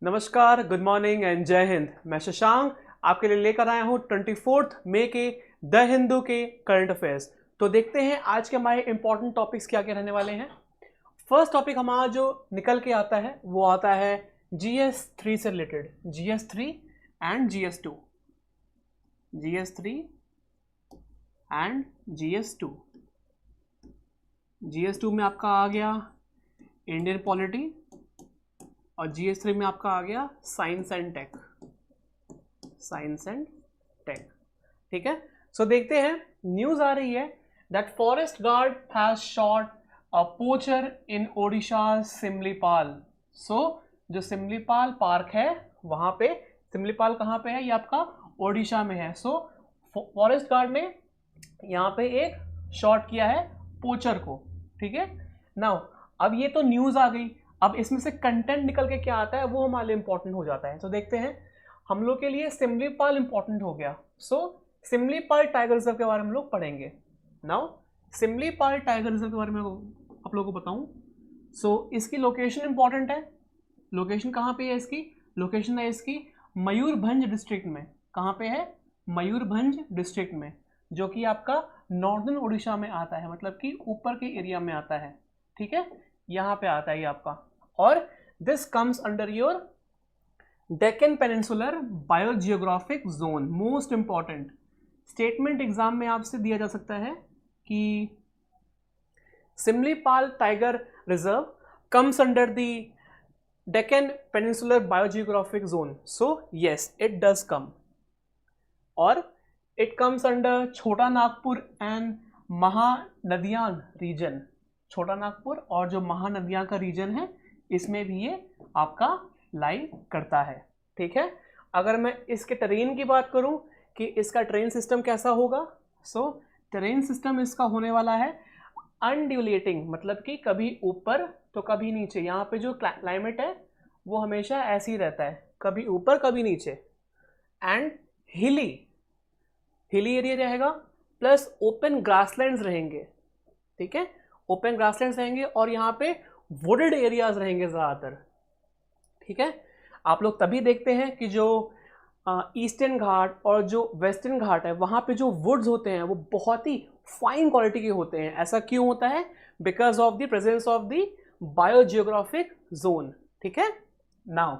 नमस्कार, good morning and जय हिंद। मैं शशांक आपके लिए लेकर आया हूँ 24 मई के द हिंदू के करंट अफेयर्स। तो देखते हैं आज के हमारे इंपॉर्टेंट टॉपिक्स क्या क्या रहने वाले हैं। फर्स्ट टॉपिक हमारा जो निकल के आता है वो आता है GS3 से related, GS3 and GS2, GS3 and GS2। GS2 में आपका आ गया इंडियन पॉलिटी और GS3 में आपका आ गया science and tech, science and tech. ठीक है, सो देखते हैं। न्यूज आ रही है that forest guard has shot a poacher in Odisha Similipal. So जो सिमलीपाल पार्क है वहां पे, सिमलीपाल कहाँ पे है, ये आपका ओडिशा में है। सो फॉरेस्ट गार्ड ने यहाँ पे एक शॉट किया है पोचर को। ठीक है, नाउ अब ये तो न्यूज आ गई, अब इसमें से कंटेंट निकल के क्या आता है वो हमारे लिए इंपॉर्टेंट हो जाता है। तो देखते हैं, हम लोग के लिए सिमलीपाल इंपॉर्टेंट हो गया। सो सिमलीपाल टाइगर रिजर्व के बारे में हम लोग पढ़ेंगे। नाउ सिमलीपाल टाइगर रिजर्व के बारे में आप लोगों को बताऊं, सो इसकी लोकेशन इंपॉर्टेंट है। लोकेशन कहाँ पे है इसकी? लोकेशन है इसकी मयूरभंज डिस्ट्रिक्ट में। कहाँ पे है? मयूरभंज डिस्ट्रिक्ट में, जो कि आपका नॉर्दर्न उड़ीसा में आता है, मतलब कि ऊपर के एरिया में आता है। ठीक है, यहाँ पे आता है ये आपका। और this comes under your Deccan peninsular biogeographic zone. Most important statement exam में आपसे दिया जा सकता है कि Similipal tiger reserve comes under the Deccan peninsular biogeographic zone. So yes, it does come. और इट कम्स अंडर छोटा नागपुर एंड महानदियान रीजन। छोटा नागपुर और जो महानदियां का रीजन है इसमें भी ये आपका लाई करता है। ठीक है, अगर मैं इसके टेरेन की बात करूं कि इसका ट्रेन सिस्टम कैसा होगा, सो टेरेन सिस्टम इसका होने वाला है अनड्यूलेटिंग, मतलब कि कभी ऊपर तो कभी नीचे। यहाँ पे जो क्लाइमेट है वो हमेशा ऐसे ही रहता है, कभी ऊपर कभी नीचे। एंड हिली एरिया रहेगा, प्लस ओपन ग्रासलैंड्स रहेंगे। ठीक है, ओपन ग्रासलैंड्स रहेंगे और यहाँ पे वुडेड एरियाज रहेंगे ज़्यादातर। ठीक है, आप लोग तभी देखते हैं कि जो ईस्टर्न घाट और जो वेस्टर्न घाट है वहाँ पे जो वुड्स होते हैं वो बहुत ही फाइन क्वालिटी के होते हैं। ऐसा क्यों होता है? Because of the presence of the biogeographic zone. ठीक है, नाउ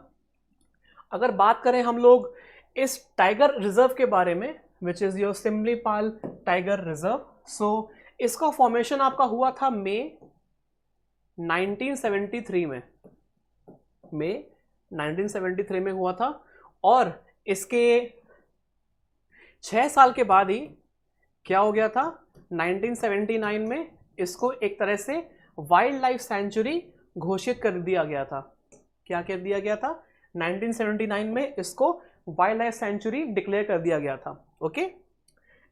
अगर बात करें हम लोग इस टाइगर रिजर्व के बारे में, which is your Similipal tiger reserve. So इसका फॉर्मेशन आपका हुआ था मई 1973 में, मई 1973 में हुआ था। और इसके 6 साल के बाद ही क्या हो गया था, 1979 में इसको एक तरह से वाइल्ड लाइफ सेंचुरी घोषित कर दिया गया था। क्या कर दिया गया था? 1979 में इसको वाइल्ड लाइफ सेंचुरी डिक्लेयर कर दिया गया था। Okay,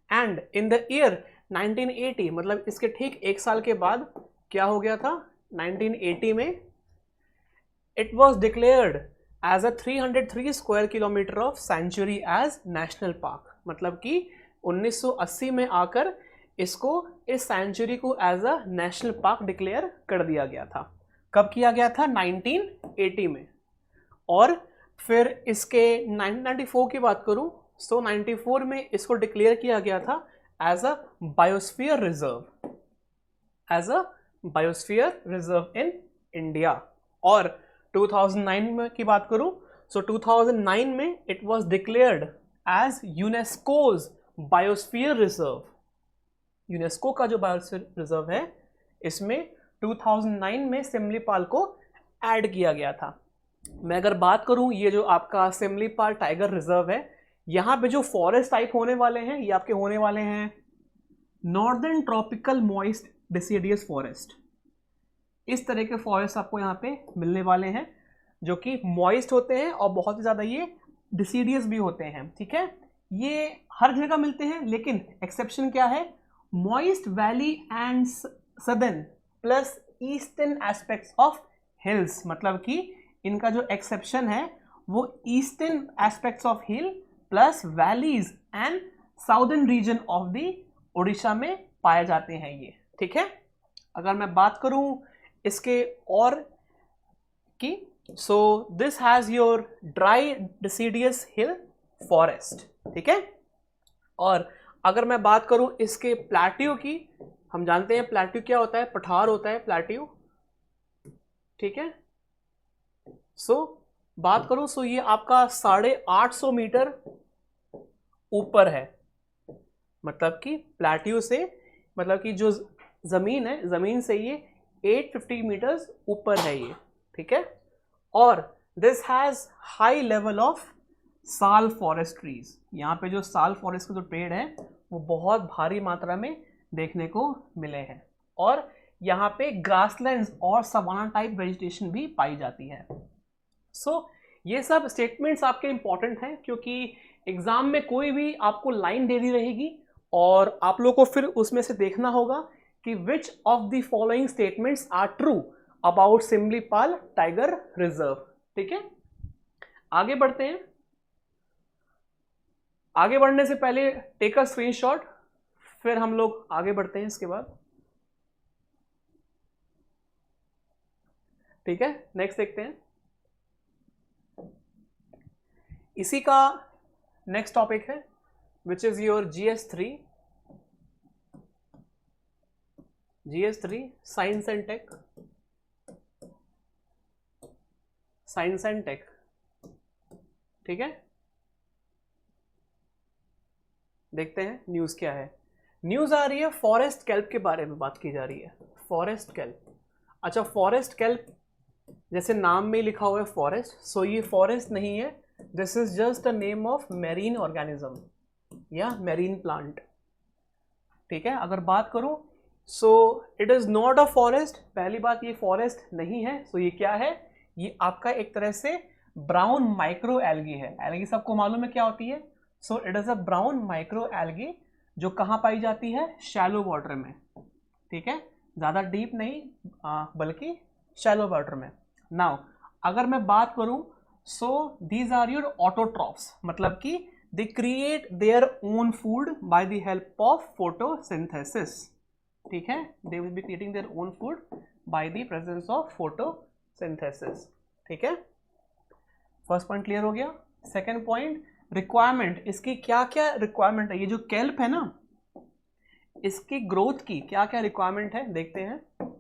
and in the year 1980, मतलब इसके ठीक एक साल के बाद क्या हो गया था, 1980 में it was declared as a 303 square kilometre of sanctuary as national park. मतलब कि 1980 में आकर इसको, इस सेंचुरी को as a national park declare कर दिया गया था। कब किया गया था? 1980 में। और फिर इसके 1994 की बात करूं, सो 94 में इसको डिक्लेयर किया गया था as a biosphere reserve, as a biosphere reserve in India. और 2009 में की बात करूं, सो 2009 में it was declared as UNESCO's biosphere reserve. UNESCO का जो बायोस्फीयर रिजर्व है इसमें 2009 में सिमलीपाल को ऐड किया गया था। मैं अगर बात करूं, ये जो आपका सिमलीपाल टाइगर रिजर्व है, यहाँ पे जो फॉरेस्ट टाइप होने वाले हैं ये आपके होने वाले हैं northern tropical moist deciduous forest. इस तरह के फॉरेस्ट आपको यहाँ पे मिलने वाले हैं जो कि मॉइस्ट होते हैं और बहुत ही ज़्यादा ये डिसीडियस भी होते हैं। ठीक है, ये हर जगह मिलते हैं, लेकिन एक्सेप्शन क्या है? Moist valley and southern plus eastern aspects of hills. मतलब कि इनका जो एक्सेप्शन है वो eastern aspects of hill plus valleys and southern region of the Orissa में पाए जाते हैं ये। ठीक है, अगर मैं बात करूं इसके और कि so this has your dry deciduous hill forest, ठीक है। और अगर मैं बात करूं इसके प्लेट्यू की, हम जानते हैं प्लेट्यू क्या होता है, पठार होता है प्लेट्यू, ठीक है। सो बात करूं सो ये आपका 850 मीटर ऊपर है, मतलब कि प्लेट्यू से, मतलब कि जो जमीन है, जमीन से ये 850 मीटर्स ऊपर है ये, ठीक है। और this has high level of साल फॉरेस्ट ट्रीज, यहाँ पे जो साल फॉरेस्ट के जो पेड़ हैं वो बहुत भारी मात्रा में देखने को मिले हैं। और यहाँ पे ग्रासलैंड्स और सवाना टाइप वेजिटेशन भी पाई जाती है। सो ये सब स्टेटमेंट्स आपके इंपॉर्टेंट हैं, क्योंकि एग्जाम में कोई भी आपको लाइन दे दी रहेगी और आप लोगों को फिर उसमें से देखना होगा कि which of the following statements are true about Similipal tiger reserve, ठीक है। आगे बढ़ते हैं। आगे बढ़ने से पहले टेक अ स्क्रीनशॉट, फिर हम लोग आगे बढ़ते हैं इसके बाद, ठीक है। नेक्स्ट देखते हैं। इसी का नेक्स्ट टॉपिक है which is your GS3 science and tech, science and tech, ठीक है। देखते हैं न्यूज क्या है। न्यूज आ रही है फॉरेस्ट कैल्प के बारे में बात की जा रही है। फॉरेस्ट कैल्प, अच्छा फॉरेस्ट कैल्प जैसे नाम में लिखा हुआ है फॉरेस्ट, सो ये फॉरेस्ट नहीं है, this is just a name of marine organism या मैरीन प्लांट, ठीक है। अगर बात करूं so it is not a forest, पहली बात ये फॉरेस्ट नहीं है। सो ये क्या है, ये आपका एक तरह से ब्राउन माइक्रो एल्गी है। एल्गी सबको मालूम है क्या होती है। So it is a brown micro algae जो कहाँ पाई जाती है, शैलो वाटर में, ठीक है, ज़्यादा डीप नहीं बल्कि शैलो वाटर में। नाउ अगर मैं बात करूं so these are your autotrophs, मतलब कि they create their own food by the help of photosynthesis, ठीक है। They will be creating their own food by the presence of photosynthesis, ठीक है। फर्स्ट पॉइंट क्लियर हो गया। सेकेंड पॉइंट, रिक्वायरमेंट, इसकी क्या क्या रिक्वायरमेंट है, ये जो केल्प है ना, इसकी ग्रोथ की क्या क्या रिक्वायरमेंट है देखते हैं।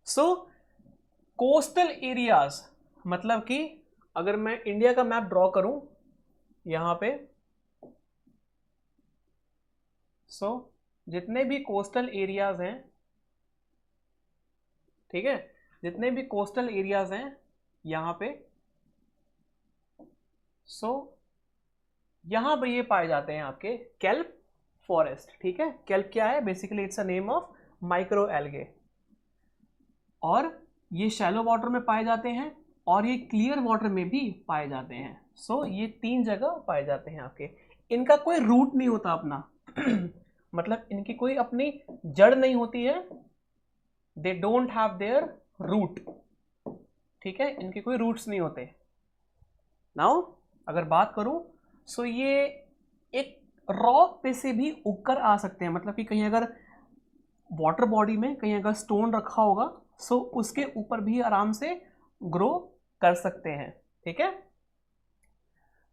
सो कोस्टल एरियाज, मतलब कि अगर मैं इंडिया का मैप ड्रॉ करूं यहां पे, सो जितने भी कोस्टल एरियाज हैं, ठीक है, जितने भी कोस्टल एरियाज हैं यहां पे, सो यहां पे ये पाए जाते हैं आपके केल्प फॉरेस्ट, ठीक है। केल्प क्या है, basically it's a name of micro algae, और ये शैलो वाटर में पाए जाते हैं और ये क्लियर वाटर में भी पाए जाते हैं। सो ये तीन जगह पाए जाते हैं आपके। इनका कोई रूट नहीं होता अपना मतलब इनकी कोई अपनी जड़ नहीं होती है, they don't have their root, ठीक है, इनके कोई रूट्स नहीं होते। नाउ अगर बात करूं सो ये एक रॉक पे से भी उगकर आ सकते हैं, मतलब कि कहीं अगर वाटर बॉडी में कहीं अगर स्टोन रखा होगा सो उसके ऊपर भी आराम से ग्रो कर सकते हैं, ठीक है।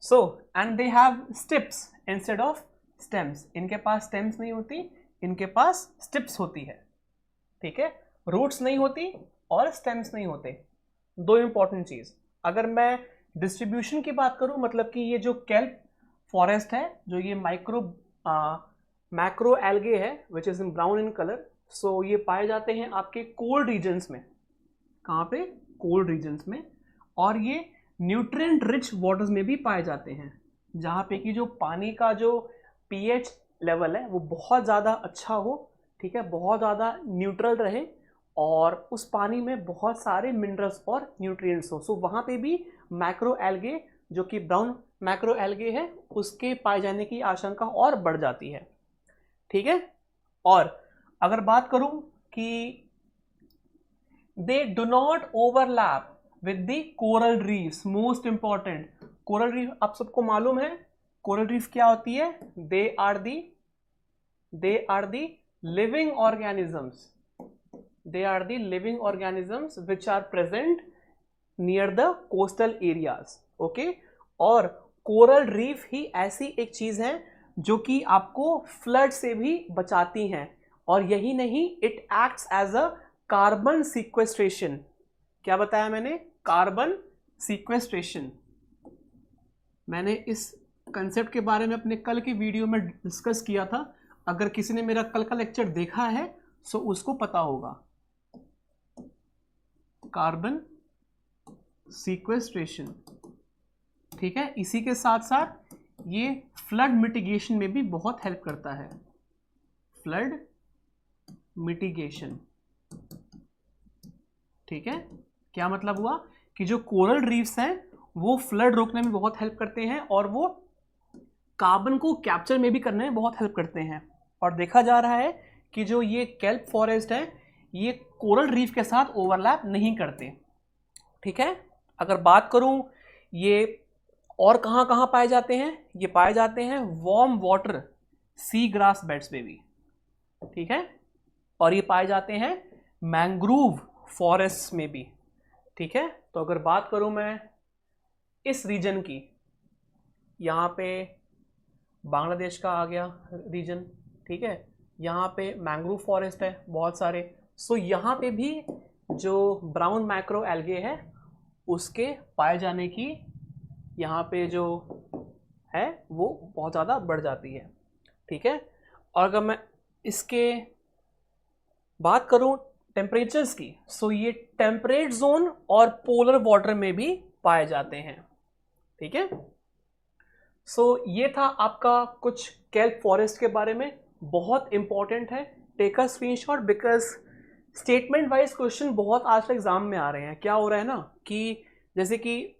So and they have tips instead of stems, इनके पास स्टेम्स नहीं होती, इनके पास स्टिप्स होती है, ठीक है। रूट्स नहीं होती और स्टेम्स नहीं होते, दो इंपॉर्टेंट चीज। अगर मैं डिस्ट्रीब्यूशन की बात करूं, मतलब कि ये जो केल्प फॉरेस्ट है, जो ये मैक्रो एल्गे है which is in brown in colour, so ये पाए जाते हैं आपके कोल्ड रीजन्स में, कहाँ पे, कोल्ड रीजन्स में। और ये न्यूट्रिएंट रिच वाटर्स में भी पाए जाते हैं, जहाँ पे कि जो पानी का जो pH लेवल है वो बहुत ज़्यादा अच्छा हो, ठीक है, बहुत ज़्यादा न्यूट्रल रहे और उस पानी में बहुत सारे मिनरल्स और न्यूट्रिएंट्स हो। सो वहाँ पे भी मैक्रो एल्गे, जो कि ब्राउन मैक्रो एल्गे है, उसके पाए जाने की आशंका और बढ़ जाती है, ठीक है। और अगर बात करूं कि they do not overlap with the coral reefs, most important, coral reef आप सबको मालूम है, कोरल रीफ क्या होती है, they are the living organisms, they are the living organisms which are present near the coastal areas, okay. और coral reef ही ऐसी एक चीज है जो कि आपको फ्लड से भी बचाती हैं, और यही नहीं, it acts as a carbon sequestration. क्या बताया मैंने? Carbon sequestration. मैंने इस कंसेप्ट के बारे में अपने कल की वीडियो में डिस्कस किया था। अगर किसी ने मेरा कल का लेक्चर देखा है तो उसको पता होगा। कार्बन सीक्वेस्ट्रेशन, ठीक है। इसी के साथ साथ ये फ्लड मिटिगेशन में भी बहुत हेल्प करता है। फ्लड मिटिगेशन, ठीक है। क्या मतलब हुआ कि जो कोरल रीफ्स हैं वो फ्लड रोकने में बहुत हेल्प करते हैं, और वो कार्बन को कैप्चर में भी करने में बहुत हेल्प करते हैं। और देखा जा रहा है कि जो ये केल्प फॉरेस्ट है ये कोरल रीफ के साथ ओवरलैप नहीं करते, ठीक है। अगर बात करूं ये और कहां कहां पाए जाते हैं, ये पाए जाते हैं warm water sea grass beds में भी, ठीक है। और ये पाए जाते हैं मैंग्रोव फॉरेस्ट में भी, ठीक है। तो अगर बात करूं मैं इस रीजन की, यहाँ पे बांग्लादेश का आ गया रीजन, ठीक है। यहाँ पे मैंग्रोव फॉरेस्ट है बहुत सारे। सो यहाँ पे भी जो ब्राउन मैक्रो एल्गे है उसके पाए जाने की यहाँ पे जो है वो बहुत ज़्यादा बढ़ जाती है, ठीक है। और अगर मैं इसके बात करूँ टेम्परेचर्स की, सो ये टेम्परेट जोन और पोलर वाटर में भी पाए जाते हैं, ठीक है। सो ये था आपका कुछ केल्प फॉरेस्ट के बारे में, बहुत इंपॉर्टेंट है। Take a screenshot because statement wise question बहुत आज एग्जाम में आ रहे हैं। क्या हो रहा है ना कि जैसे कि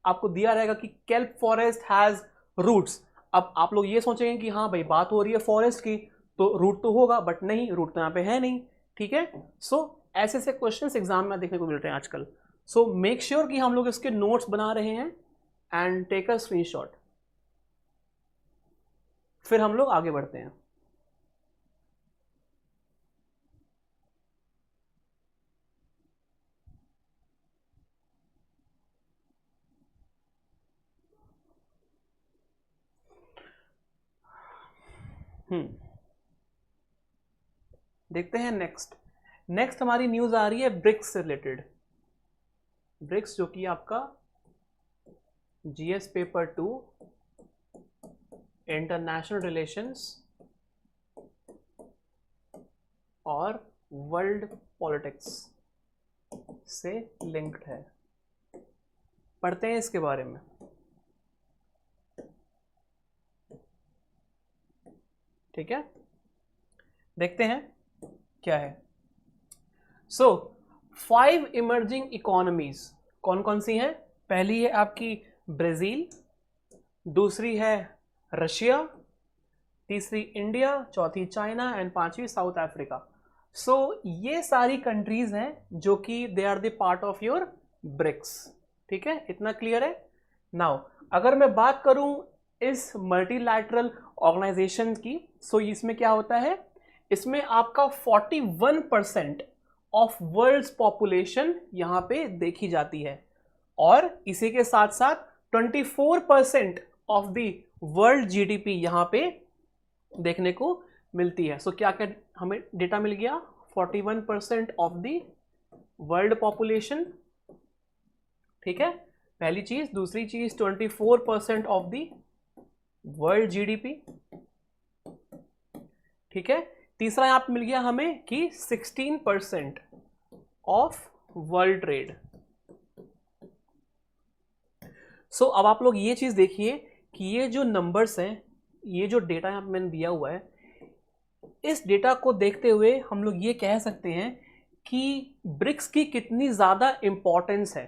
आपको दिया रहेगा कि केल्प फॉरेस्ट हैज रूट्स। अब आप लोग ये सोचेंगे कि हाँ भाई बात हो रही है फॉरेस्ट की तो रूट तो होगा, बट नहीं, रूट तो यहाँ पे है नहीं, ठीक है। सो ऐसे ऐसे क्वेश्चन एग्जाम में देखने को मिल रहे हैं आजकल। सो मेक श्योर कि हम लोग इसके नोट्स बना रहे हैं एंड टेक अ स्क्रीनशॉट, फिर हम लोग आगे बढ़ते हैं। देखते हैं नेक्स्ट हमारी न्यूज आ रही है ब्रिक्स से रिलेटेड। ब्रिक्स जो कि आपका जीएस पेपर 2 इंटरनेशनल रिलेशंस और वर्ल्ड पॉलिटिक्स से लिंक्ड है। पढ़ते हैं इसके बारे में, ठीक है। देखते हैं क्या है। सो 5 इमर्जिंग इकोनॉमीज कौन कौन सी हैं? पहली है आपकी ब्राजील, दूसरी है रशिया, तीसरी इंडिया, चौथी चाइना एंड पांचवी साउथ अफ्रीका। सो ये सारी कंट्रीज हैं जो कि they are the part of your BRICS, ठीक है। इतना क्लियर है। नाउ अगर मैं बात करूं इस मल्टीलैटरल ऑर्गेनाइजेशन की, सो इसमें क्या होता है, इसमें आपका 41% ऑफ वर्ल्ड्स पॉपुलेशन यहां पे देखी जाती है, और इसी के साथ साथ 24% ऑफ द वर्ल्ड जीडीपी यहां पे देखने को मिलती है। सो क्या क्या हमें डेटा मिल गया? 41% ऑफ द वर्ल्ड पॉपुलेशन, ठीक है, पहली चीज। दूसरी चीज 24% ऑफ द वर्ल्ड जीडीपी, ठीक है। तीसरा यहां पे मिल गया हमें कि 16% ऑफ वर्ल्ड ट्रेड। सो अब आप लोग ये चीज देखिए कि ये जो नंबर्स हैं, ये जो डेटा यहां पे मैंने दिया हुआ है, इस डेटा को देखते हुए हम लोग ये कह सकते हैं कि ब्रिक्स की कितनी ज्यादा इंपॉर्टेंस है,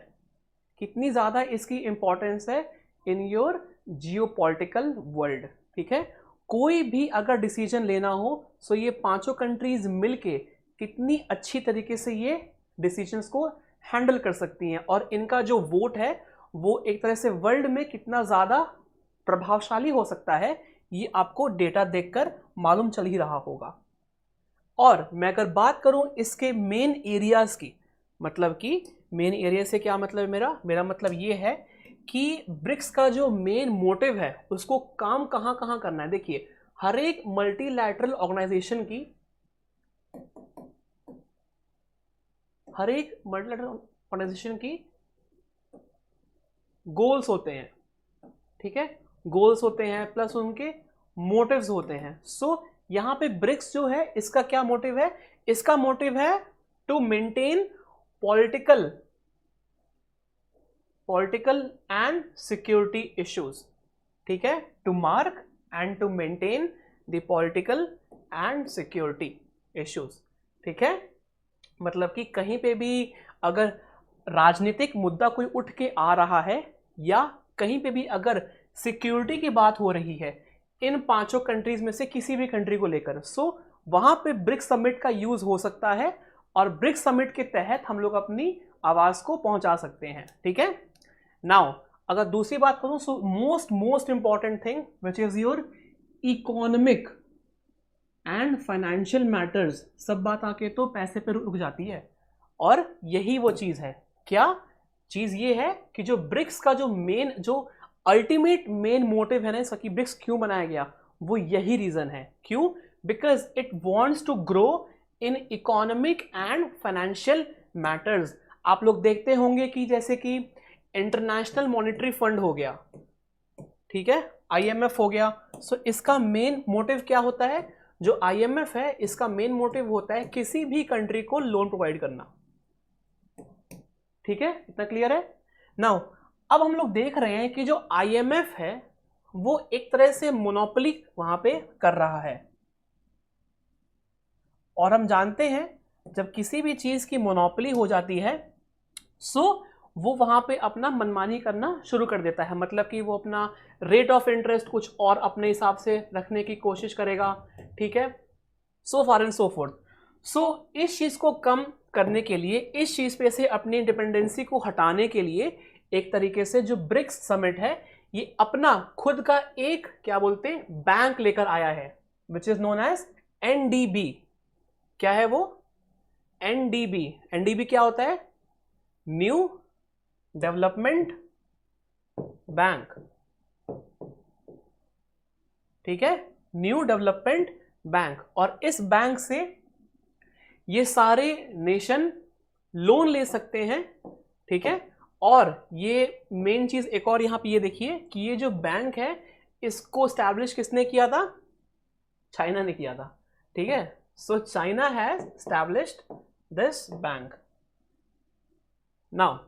कितनी ज्यादा इसकी इंपॉर्टेंस है इन योर जियोपॉलिटिकल वर्ल्ड, ठीक है। कोई भी अगर डिसीजन लेना हो तो ये पांचों कंट्रीज मिलके कितनी अच्छी तरीके से ये डिसीजंस को हैंडल कर सकती हैं, और इनका जो वोट है वो एक तरह से वर्ल्ड में कितना ज्यादा प्रभावशाली हो सकता है, ये आपको डेटा देखकर मालूम चल ही रहा होगा। और मैं अगर बात करूं इसके मेन एरियाज की, मतलब कि मेन एरिया से क्या मतलब है मेरा मतलब ये है कि ब्रिक्स का जो मेन मोटिव है उसको काम कहाँ कहाँ करना है। देखिए, हर एक मल्टीलैटरल ऑर्गेनाइजेशन की गोल्स होते हैं, ठीक है, गोल्स होते हैं प्लस उनके मोटिव्स होते हैं। सो यहां पे ब्रिक्स जो है इसका क्या मोटिव है, इसका मोटिव है to maintain political and security issues, ठीक है, to mark and to maintain the political and security issues, ठीक है। मतलब कि कहीं पे भी अगर राजनीतिक मुद्दा कोई उठ के आ रहा है या कहीं पे भी अगर सिक्योरिटी की बात हो रही है इन 5 कंट्रीज में से किसी भी कंट्री को लेकर, सो वहां पे ब्रिक्स समिट का यूज हो सकता है और ब्रिक्स समिट के तहत हम लोग अपनी आवाज को पहुंचा सकते हैं, ठीक है। नाउ अगर दूसरी बात करूं, so most important thing which is your economic and financial matters, सब बात आके तो पैसे पे रुक जाती है और यही वो चीज है। क्या चीज ये है कि जो ब्रिक्स का जो अल्टीमेट मेन मोटिव है ना इसका कि ब्रिक्स क्यों बनाया गया, वो यही रीजन है। क्यों? Because it wants to grow in economic and financial matters. आप लोग देखते होंगे कि जैसे कि इंटरनेशनल मॉनेटरी फंड हो गया, ठीक है, IMF हो गया, सो इसका मेन मोटिव क्या होता है, जो IMF है इसका मेन मोटिव होता है किसी भी कंट्री को लोन प्रोवाइड करना, ठीक है, इतना क्लियर है। नाउ अब हम लोग देख रहे हैं कि जो IMF है वो एक तरह से मोनोपोली वहां पे कर रहा है और हम जानते हैं जब किसी भी चीज की मोनोपोली हो जाती है सो वो वहां पे अपना मनमानी करना शुरू कर देता है। मतलब कि वो अपना रेट ऑफ इंटरेस्ट कुछ और अपने हिसाब से रखने की कोशिश करेगा, ठीक है, सो फार एंड सो फोर्थ। सो इस चीज को कम करने के लिए, इस चीज पे से अपनी इंडिपेंडेंसी को हटाने के लिए एक तरीके से जो ब्रिक्स समिट है ये अपना खुद का एक क्या बोलते हैं बैंक लेकर आया है which is known as NDB। क्या है वो? NDB क्या होता है? न्यू डेवलपमेंट बैंक, ठीक है, न्यू डेवलपमेंट बैंक। और इस बैंक से ये सारे नेशन लोन ले सकते हैं, ठीक है। और ये मेन चीज एक और यहां पे ये देखिए कि ये जो बैंक है इसको स्टैब्लिश किसने किया था? चाइना ने किया था, ठीक है। So China has established this bank. Now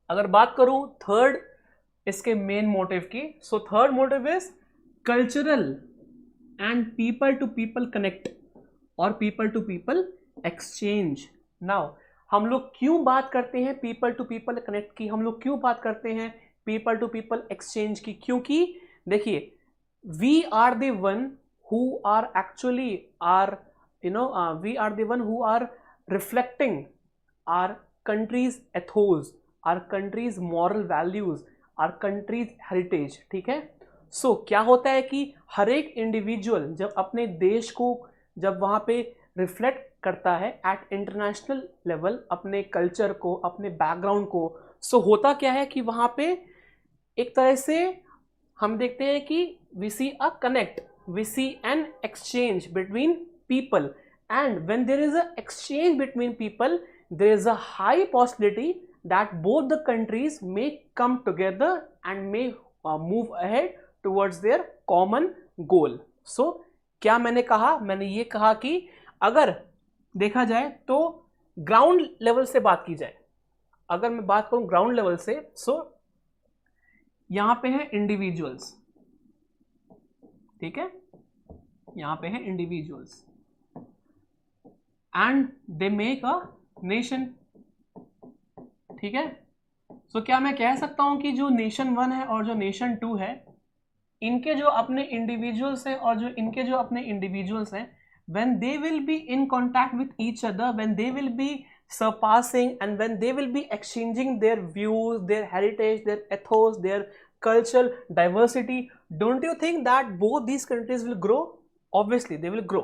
अगर बात करूं थर्ड इसके मेन मोटिव की, so third motive is cultural and people to people connect और people to people exchange. Now हम लोग क्यों बात करते हैं पीपल टू पीपल कनेक्ट की, हम लोग क्यों बात करते हैं पीपल टू पीपल एक्सचेंज की? क्योंकि देखिए we are the one who are actually are we are the one who are reflecting our countries ethos, our countries moral values, our countries heritage, ठीक है। सो क्या होता है कि हर एक इंडिविजुअल जब अपने देश को जब वहां पे रिफ्लेक्ट करता है एट इंटरनेशनल लेवल अपने कल्चर को, अपने बैकग्राउंड को, सो होता क्या है कि वहां पे एक तरह से हम देखते हैं कि we see a connect, we see an exchange between people, and when there is a exchange between people there is a high possibility that both the countries may come together and may move ahead towards their common goal. So क्या मैंने कहा? मैंने ये कहा कि अगर देखा जाए तो ग्राउंड लेवल से बात की जाए, अगर मैं बात करूं ग्राउंड लेवल से, सो यहां पे है इंडिविजुअल्स, ठीक है, यहां पे है individuals and they make a nation, ठीक है। सो क्या मैं कह सकता हूं कि जो नेशन 1 है और जो नेशन 2 है इनके जो अपने इंडिविजुअल्स हैं और जो इनके जो अपने इंडिविजुअल्स हैं, when they will be in contact with each other, when they will be surpassing and when they will be exchanging their views, their heritage, their ethos, their cultural diversity, don't you think that both these countries will grow? Obviously they will grow,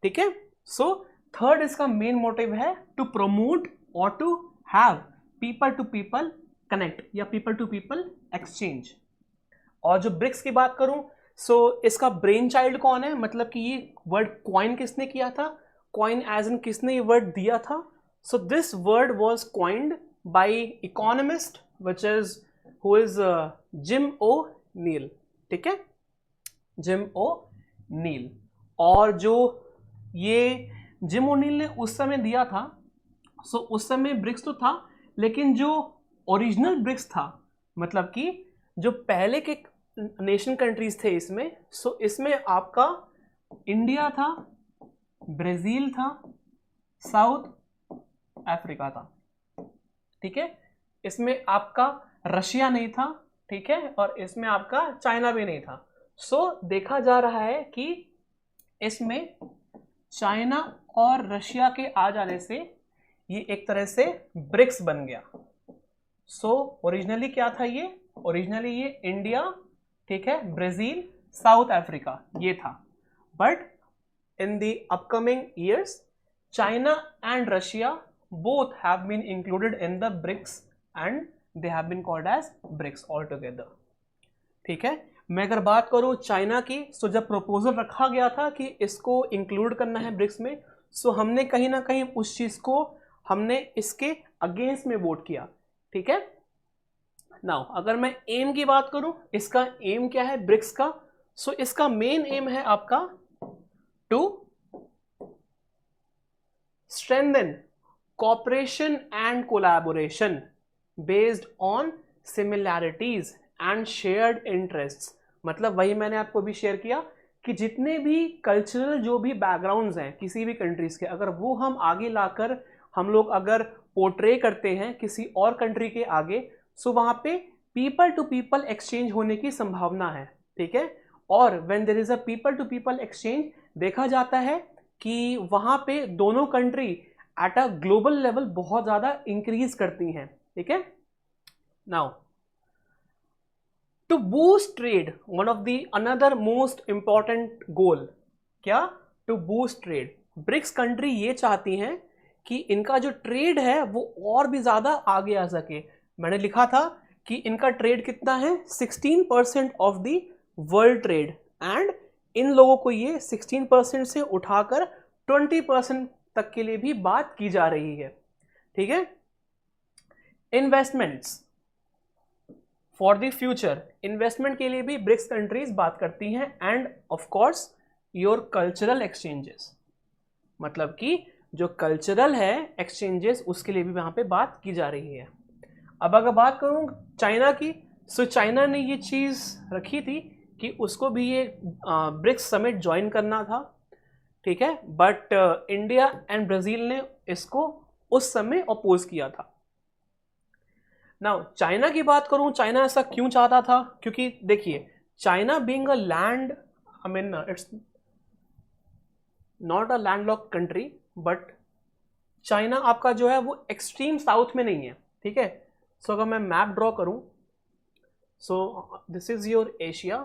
ठीक है। So third इसका main motive है to promote or to have people to people connect या people to people exchange. और जो BRICS की बात करूं, सो इसका ब्रेन चाइल्ड कौन है, मतलब कि ये वर्ड क्वाइन किसने किया था, क्वाइन एज इन किसने ये वर्ड दिया था, so this word was coined by economist which is who is Jim O'Neill. ठीक है, जिम ओ नील। और जो ये जिम ओ नील ने उस समय दिया था, सो उस समय ब्रिक्स तो था, लेकिन जो ओरिजिनल ब्रिक्स था, मतलब कि जो पहले के नेशन कंट्रीज थे इसमें, सो इसमें आपका इंडिया था, ब्राजील था, साउथ अफ्रीका था। ठीक है, इसमें आपका रशिया नहीं था, ठीक है, और इसमें आपका चाइना भी नहीं था। सो देखा जा रहा है कि इसमें चाइना और रशिया के आ जाने से ये एक तरह से ब्रिक्स बन गया। सो ओरिजिनली क्या था ये, ओरिजिनली ये इंडिया, ठीक है, ब्राजील, साउथ अफ्रीका ये था, but in the upcoming years China and Russia both have been included in the BRICS and they have been called as BRICS altogether। ठीक है, मैं अगर बात करूं चाइना की, सो जब प्रपोजल रखा गया था कि इसको इंक्लूड करना है ब्रिक्स में, सो हमने कहीं ना कहीं उस चीज को हमने इसके अगेंस्ट में वोट किया। ठीक है, नाउ अगर मैं एम की बात करूं, इसका एम क्या है ब्रिक्स का, सो इसका मेन एम है आपका to strengthen cooperation and collaboration based on similarities and shared interests। मतलब वही मैंने आपको भी शेयर किया कि जितने भी कल्चरल जो भी बैकग्राउंड्स हैं किसी भी कंट्रीज के, अगर वो हम आगे लाकर हम लोग अगर पोर्ट्रे करते हैं किसी और कंट्री के आगे, सो वहां पे पीपल टू पीपल एक्सचेंज होने की संभावना है। ठीक है, और when there is a people to people exchange, देखा जाता है कि वहां पे दोनों country at a global level बहुत ज्यादा इंक्रीज करती हैं। ठीक है, now to boost trade, one of the another most important goal, क्या, to boost trade. BRICS country ये चाहती हैं कि इनका जो ट्रेड है वो और भी ज्यादा आगे आ सके। मैंने लिखा था कि इनका ट्रेड कितना है, 16% of the world trade, and in लोगों को ये 16% से उठाकर 20% तक के लिए भी बात की जा रही है। ठीक है, investments for the future, investment के लिए भी ब्रिक्स कंट्रीज बात करती हैं, end of course your cultural exchanges, मतलब कि जो कल्चरल है एक्सचेंजेस उसके लिए भी वहां पे बात की जा रही है। अब अगर बात करूं चाइना की, सो चाइना ने ये चीज रखी थी कि उसको भी ये ब्रिक्स समिट ज्वाइन करना था। ठीक है, बट इंडिया एंड ब्राजील ने इसको उस समय अपोज किया था। नाउ चाइना की बात करूं, चाइना ऐसा क्यों चाहता था, क्योंकि देखिए China being a land, I mean it's not a landlocked country, but China आपका जो है वो एक्सट्रीम साउथ में नहीं है। ठीक है, सो अगर मैं मैप ड्रॉ करूं, सो दिस इज योर एशिया,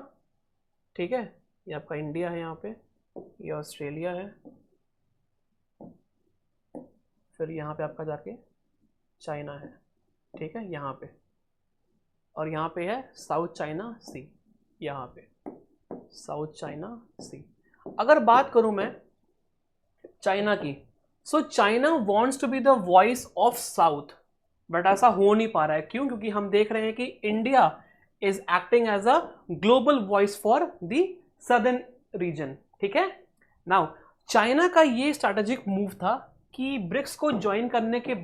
ठीक है, ये आपका इंडिया है, यहाँ पे ये ऑस्ट्रेलिया है, फिर यहाँ पे आपका जाके चाइना है। ठीक है, यहाँ पे, और यहाँ पे है साउथ चाइना सी, यहाँ पे साउथ चाइना सी। अगर बात करूं मैं चाइना की, so China wants to be the voice of south, but ऐसा हो नहीं पा रहा है। क्यों? क्योंकि हम देख रहे हैं कि India is acting as a global voice for the southern region. ठीक है, नाउ चाइना का ये स्ट्रैटेजिक मूव था कि ब्रिक्स को ज्वाइन करने के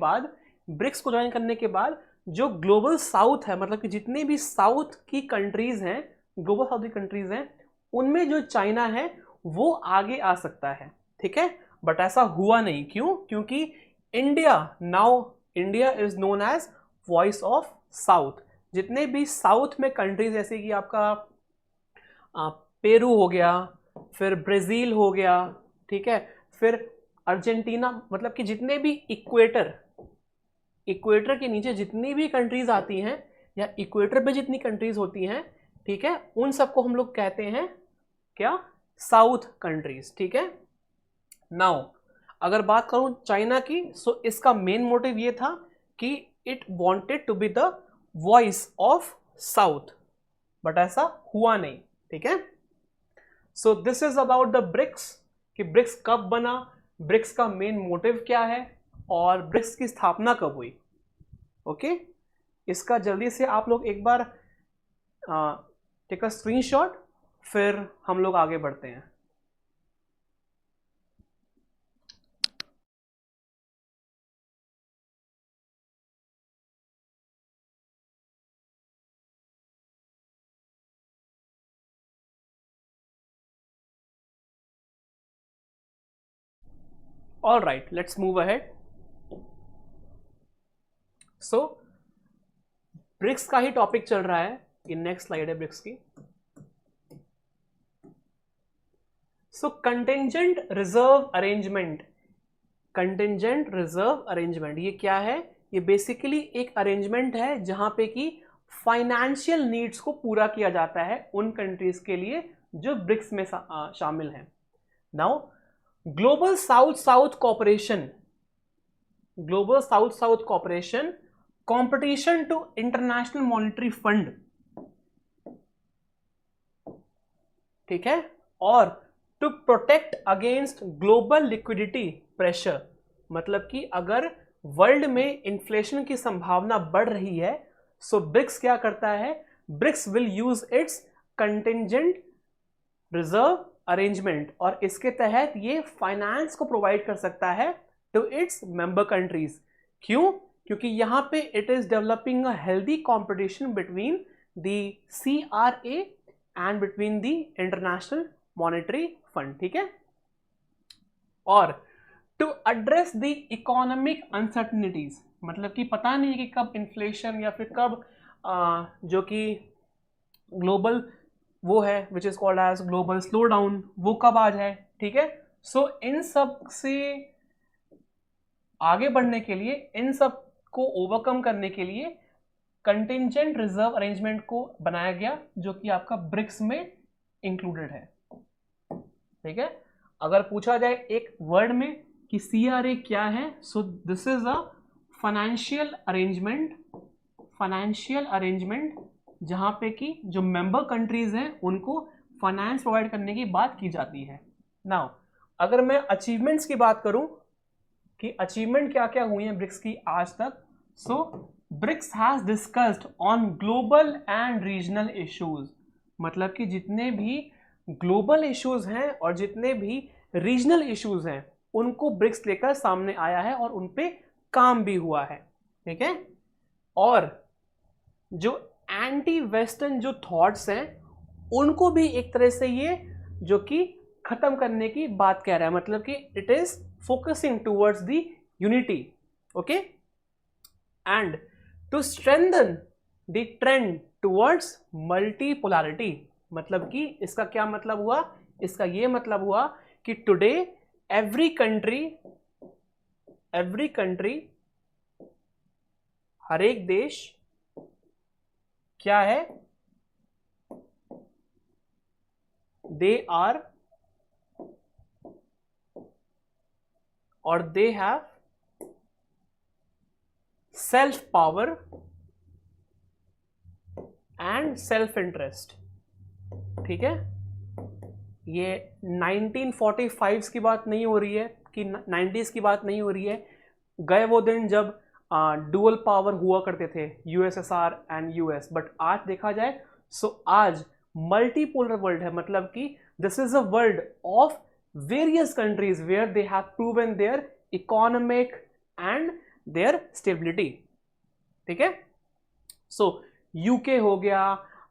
बाद, जो ग्लोबल साउथ है, मतलब कि जितने भी साउथ की कंट्रीज हैं, ग्लोबल साउथ की कंट्रीज हैं, उनमें जो चाइना है वो आगे आ सकता है। ठीक है, बट ऐसा हुआ नहीं। क्यों? क्योंकि India is known as voice of south. जितने भी साउथ में कंट्रीज, जैसे कि आपका पेरू हो गया, फिर ब्राजील हो गया, ठीक है, फिर अर्जेंटीना, मतलब कि जितने भी इक्वेटर के नीचे जितनी भी कंट्रीज आती हैं, या इक्वेटर पे जितनी कंट्रीज होती हैं, ठीक है, उन सबको हम लोग कहते हैं क्या? South countries. ठीक है, नाउ अगर बात करूं चाइना की, सो इसका मेन मोटिव ये था कि it wanted to be the voice of south, but ऐसा हुआ नहीं, ठीक है। So this is about the BRICS, कि ब्रिक्स कब बना, ब्रिक्स का मेन मोटिव क्या है, और ब्रिक्स की स्थापना कब हुई। ओके, इसका जल्दी से आप लोग एक बार टेक अ स्क्रीनशॉट, फिर हम लोग आगे बढ़ते हैं। All right, let's move ahead. So BRICS का ही टॉपिक चल रहा है, ये नेक्स्ट स्लाइड है ब्रिक्स की। So contingent reserve arrangement, contingent reserve arrangement ये क्या है, ये बेसिकली एक अरेंजमेंट है जहां पे कि फाइनेंशियल नीड्स को पूरा किया जाता है उन कंट्रीज के लिए जो ब्रिक्स में शामिल हैं। Now global south south cooperation, global south south cooperation, competition to international monetary fund, ठीक है, और to protect against global liquidity pressure, मतलब कि अगर वर्ल्ड में इन्फ्लेशन की संभावना बढ़ रही है, सो ब्रिक्स क्या करता है, BRICS will use it's contingent reserve arrangement, और इसके तहत ये फाइनेंस को प्रोवाइड कर सकता है टू इट्स मेंबर कंट्रीज। क्यों? क्योंकि यहां पे it is developing a healthy competition between the CRA and between the international monetary fund, ठीक है। और to address the economic uncertainties, मतलब कि पता नहीं है कि कब इन्फ्लेशन या फिर कब जो कि ग्लोबल वो है which is called as global slowdown, वो कब आ जाए, ठीक है। सो इन सब से आगे बढ़ने के लिए, इन सब को ओवरकम करने के लिए कंटिंजेंट रिजर्व अरेंजमेंट को बनाया गया, जो कि आपका ब्रिक्स में इंक्लूडेड है, ठीक है। अगर पूछा जाए एक वर्ड में कि CRA क्या है, so this is a financial arrangement, financial arrangement जहां पे कि जो मेंबर कंट्रीज हैं उनको फाइनेंस प्रोवाइड करने की बात की जाती है। नाउ अगर मैं अचीवमेंट्स की बात करूं कि अचीवमेंट क्या क्या हुई हैं ब्रिक्स की आज तक, so BRICS has discussed on global and regional issues, मतलब कि जितने भी ग्लोबल इश्यूज हैं और जितने भी रीजनल इश्यूज हैं उनको ब्रिक्स लेकर सामने आया है और उन पे काम भी हुआ है, ठीक है। और जो एंटी वेस्टर्न जो थॉट्स हैं उनको भी एक तरह से ये जो कि खत्म करने की बात कह रहा है, मतलब कि it is focusing towards the unity, okay, and to strengthen the trend towards multipolarity, मतलब कि इसका क्या मतलब हुआ, इसका ये मतलब हुआ कि टुडे एवरी कंट्री, हर एक देश क्या है, दे आर और they have self power and self interest, ठीक है। ये 1945 की बात नहीं हो रही है कि 90s की बात नहीं हो रही है, गए वो दिन जब डुअल पावर हुआ करते थे USSR एंड US, बट आज देखा जाए सो आज मल्टीपोलर वर्ल्ड है, मतलब कि this is a world of various countries where they have proven their economic and their stability, ठीक है। सो UK हो गया,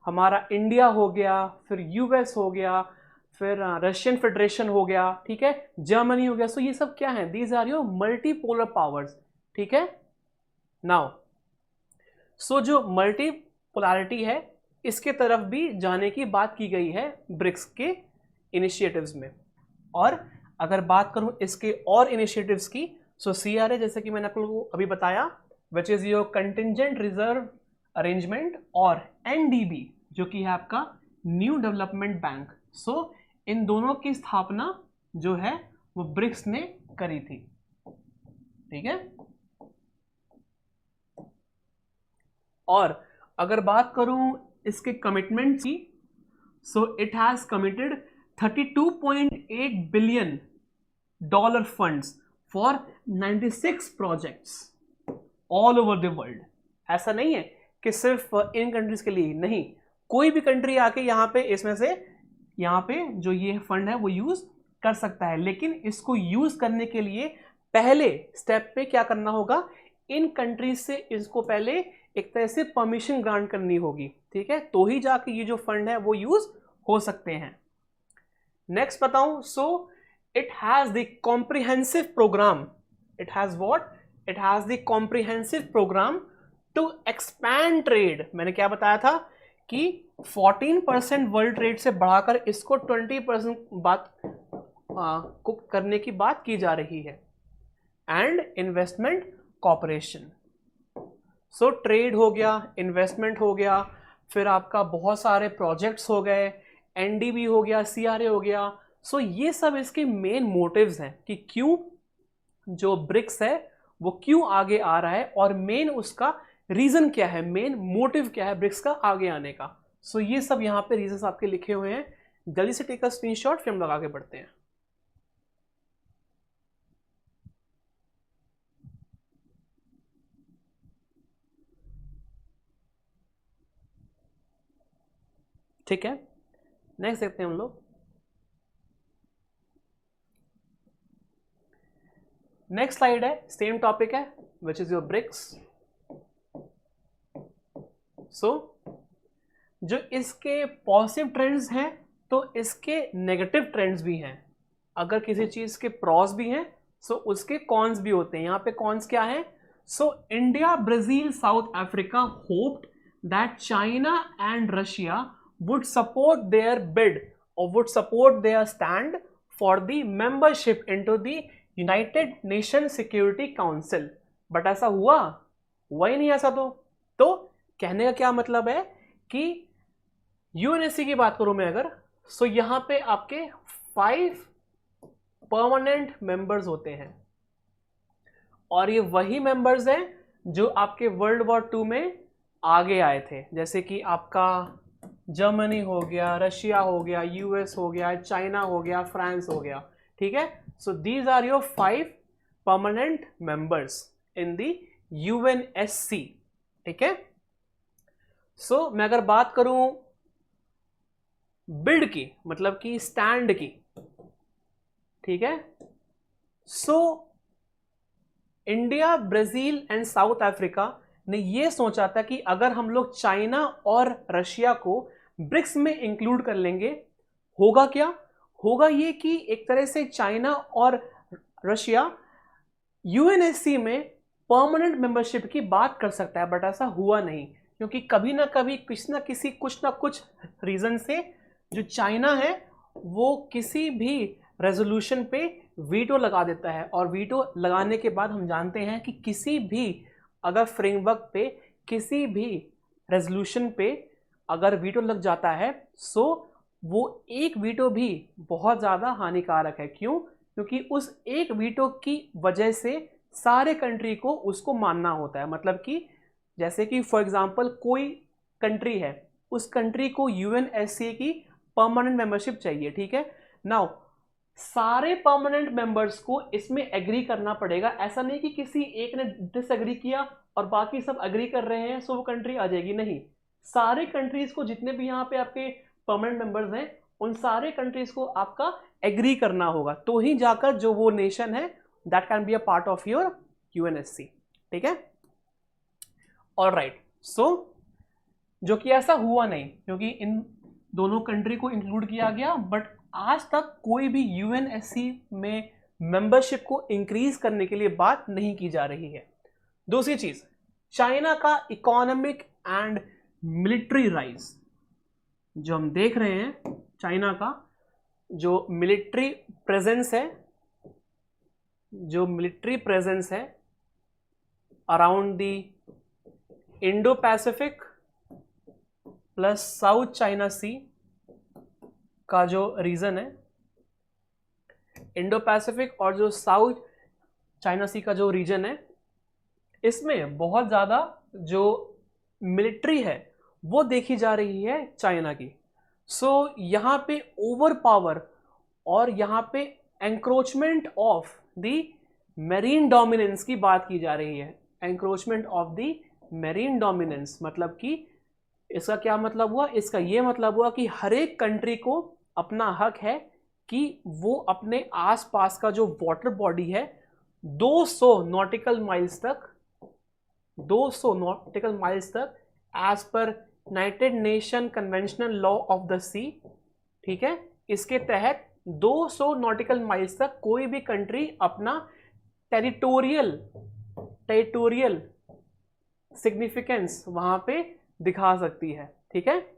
हमारा इंडिया हो गया, फिर US हो गया, फिर रशियन फेडरेशन हो गया, ठीक है, जर्मनी हो गया, सो ये सब क्या है, these are your multipolar powers, ठीक है। नाउ सो जो मल्टीपोलैरिटी है इसके तरफ भी जाने की बात की गई है ब्रिक्स के इनिशिएटिव्स में। और अगर बात करूं इसके और इनिशिएटिव्स की, सो CRA जैसे कि मैंने आप लोगों को अभी बताया विच is your contingent reserve arrangement, और NDB जो कि है आपका न्यू डेवलपमेंट बैंक, सो इन दोनों की स्थापना जो है वो ब्रिक्स ने करी थी, ठीक है। और अगर बात करूं इसके कमिटमेंट की, सो it has committed $32.8 billion funds for 96 projects all over the world. ऐसा नहीं है कि सिर्फ इन कंट्रीज के लिए, नहीं, कोई भी कंट्री आके यहाँ पे इसमें से यहाँ पे जो ये फंड है वो यूज कर सकता है, लेकिन इसको यूज करने के लिए पहले स्टेप पे क्या करना होगा, इन कंट्रीज से इसको पहले एक तरह से परमिशन ग्रांट करनी होगी, ठीक है, तो ही जाके ये जो फंड है वो यूज हो सकते हैं। नेक्स्ट बताऊं, so it has the comprehensive programme, it has what, it has the comprehensive programme to expand trade. मैंने क्या बताया था कि 14% वर्ल्ड ट्रेड से बढ़ाकर इसको 20% बात कुक करने की बात की जा रही है। And investment corporation, so trade हो गया, इन्वेस्टमेंट हो गया, फिर आपका बहुत सारे प्रोजेक्ट्स हो गए, एनडीबी हो गया, सीआरए हो गया। सो ये सब इसके मेन मोटिव्स हैं कि क्यों जो ब्रिक्स है वो क्यों आगे आ रहा है और मेन उसका रीजन क्या है, मेन मोटिव क्या है ब्रिक्स का आगे आने का। सो ये सब यहाँ पे रीजंस आपके लिखे हुए हैं, जल्दी से टेक अ स्क्रीनशॉट, फिर हम लोग आगे बढ़ते हैं। ठीक है, नेक्स्ट देखते हैं हम लोग। नेक्स्ट स्लाइड है, सेम टॉपिक है, विच इज योर ब्रिक्स। सो जो इसके पॉजिटिव ट्रेंड्स हैं तो इसके नेगेटिव ट्रेंड्स भी हैं। अगर किसी चीज के प्रॉस भी हैं सो उसके कॉन्स भी होते हैं। यहाँ पे कॉन्स क्या है, so India, Brazil, South Africa hoped that China and Russia would support their bid और would support their stand for the membership into the United Nation Security Council. But ऐसा हुआ ही नहीं ऐसा। तो कहने का क्या मतलब है कि यूएनएससी की बात करूं मैं अगर, सो यहां पे आपके 5 परमानेंट मेंबर्स होते हैं और ये वही मेंबर्स हैं जो आपके वर्ल्ड वॉर 2 में आगे आए थे, जैसे कि आपका जर्मनी हो गया, रशिया हो गया, यूएस हो गया, चाइना हो गया, फ्रांस हो गया, ठीक है। So these are your 5 permanent members in the UNSC, ठीक है। सो मैं अगर बात करूं बिड की, मतलब कि स्टैंड की, ठीक है, so India, Brazil and south Africa ने ये सोचा था कि अगर हम लोग चाइना और रशिया को ब्रिक्स में इंक्लूड कर लेंगे, होगा क्या, होगा ये कि एक तरह से चाइना और रशिया यूएनएससी में परमानेंट मेंबरशिप की बात कर सकता है। बट ऐसा हुआ नहीं, क्योंकि कभी ना कभी कुछ ना कुछ रीजन से जो चाइना है वो किसी भी रेजोल्यूशन पे वीटो लगा देता है, और वीटो लगाने के बाद हम जानते हैं कि किसी भी अगर फ्रेमवर्क पे, किसी भी रेजोल्यूशन पे अगर वीटो लग जाता है सो वो एक वीटो भी बहुत ज़्यादा हानिकारक है। क्यों? क्योंकि उस एक वीटो की वजह से सारे कंट्री को उसको मानना होता है। मतलब कि जैसे कि फॉर एग्जांपल कोई कंट्री है, उस कंट्री को यूएनएससी की परमानेंट मेंबरशिप चाहिए, ठीक है। नाउ सारे परमानेंट मेंबर्स को इसमें एग्री करना पड़ेगा। ऐसा नहीं कि किसी एक ने डिसएग्री किया और बाकी सब एग्री कर रहे हैं सो वो कंट्री आ जाएगी, नहीं। सारे कंट्रीज को, जितने भी यहाँ पे आपके परमानेंट मेंबर्स हैं, उन सारे कंट्रीज को आपका एग्री करना होगा, तो ही जाकर जो वो नेशन है that can be a part of your UNSC, ठीक है। ऑलराइट, सो जो कि ऐसा हुआ नहीं, क्योंकि इन दोनों कंट्री को इंक्लूड किया गया, बट आज तक कोई भी यूएनएससी में मेंबरशिप को इंक्रीज करने के लिए बात नहीं की जा रही है। दूसरी चीज, चाइना का इकोनॉमिक एंड मिलिट्री राइज जो हम देख रहे हैं, चाइना का जो मिलिट्री प्रेजेंस है, जो मिलिट्री प्रेजेंस है around the Indo Pacific plus South China sea का जो रीजन है, इंडो पैसिफिक और जो साउथ चाइना सी का जो रीजन है, इसमें बहुत ज़्यादा जो मिलिट्री है वो देखी जा रही है चाइना की। सो यहाँ पे ओवर पावर और यहाँ पे encroachment of the marine dominance की बात की जा रही है। Encroachment of the marine dominance मतलब कि इसका क्या मतलब हुआ, इसका ये मतलब हुआ कि हर एक कंट्री को अपना हक है कि वो अपने आसपास का जो वाटर बॉडी है 200 नॉटिकल माइल्स तक, 200 नॉटिकल माइल्स तक as per United Nation conventional law of the sea, ठीक है, इसके तहत 200 नॉटिकल माइल्स तक कोई भी कंट्री अपना टेरिटोरियल सिग्निफिकेंस वहां पे दिखा सकती है, ठीक है।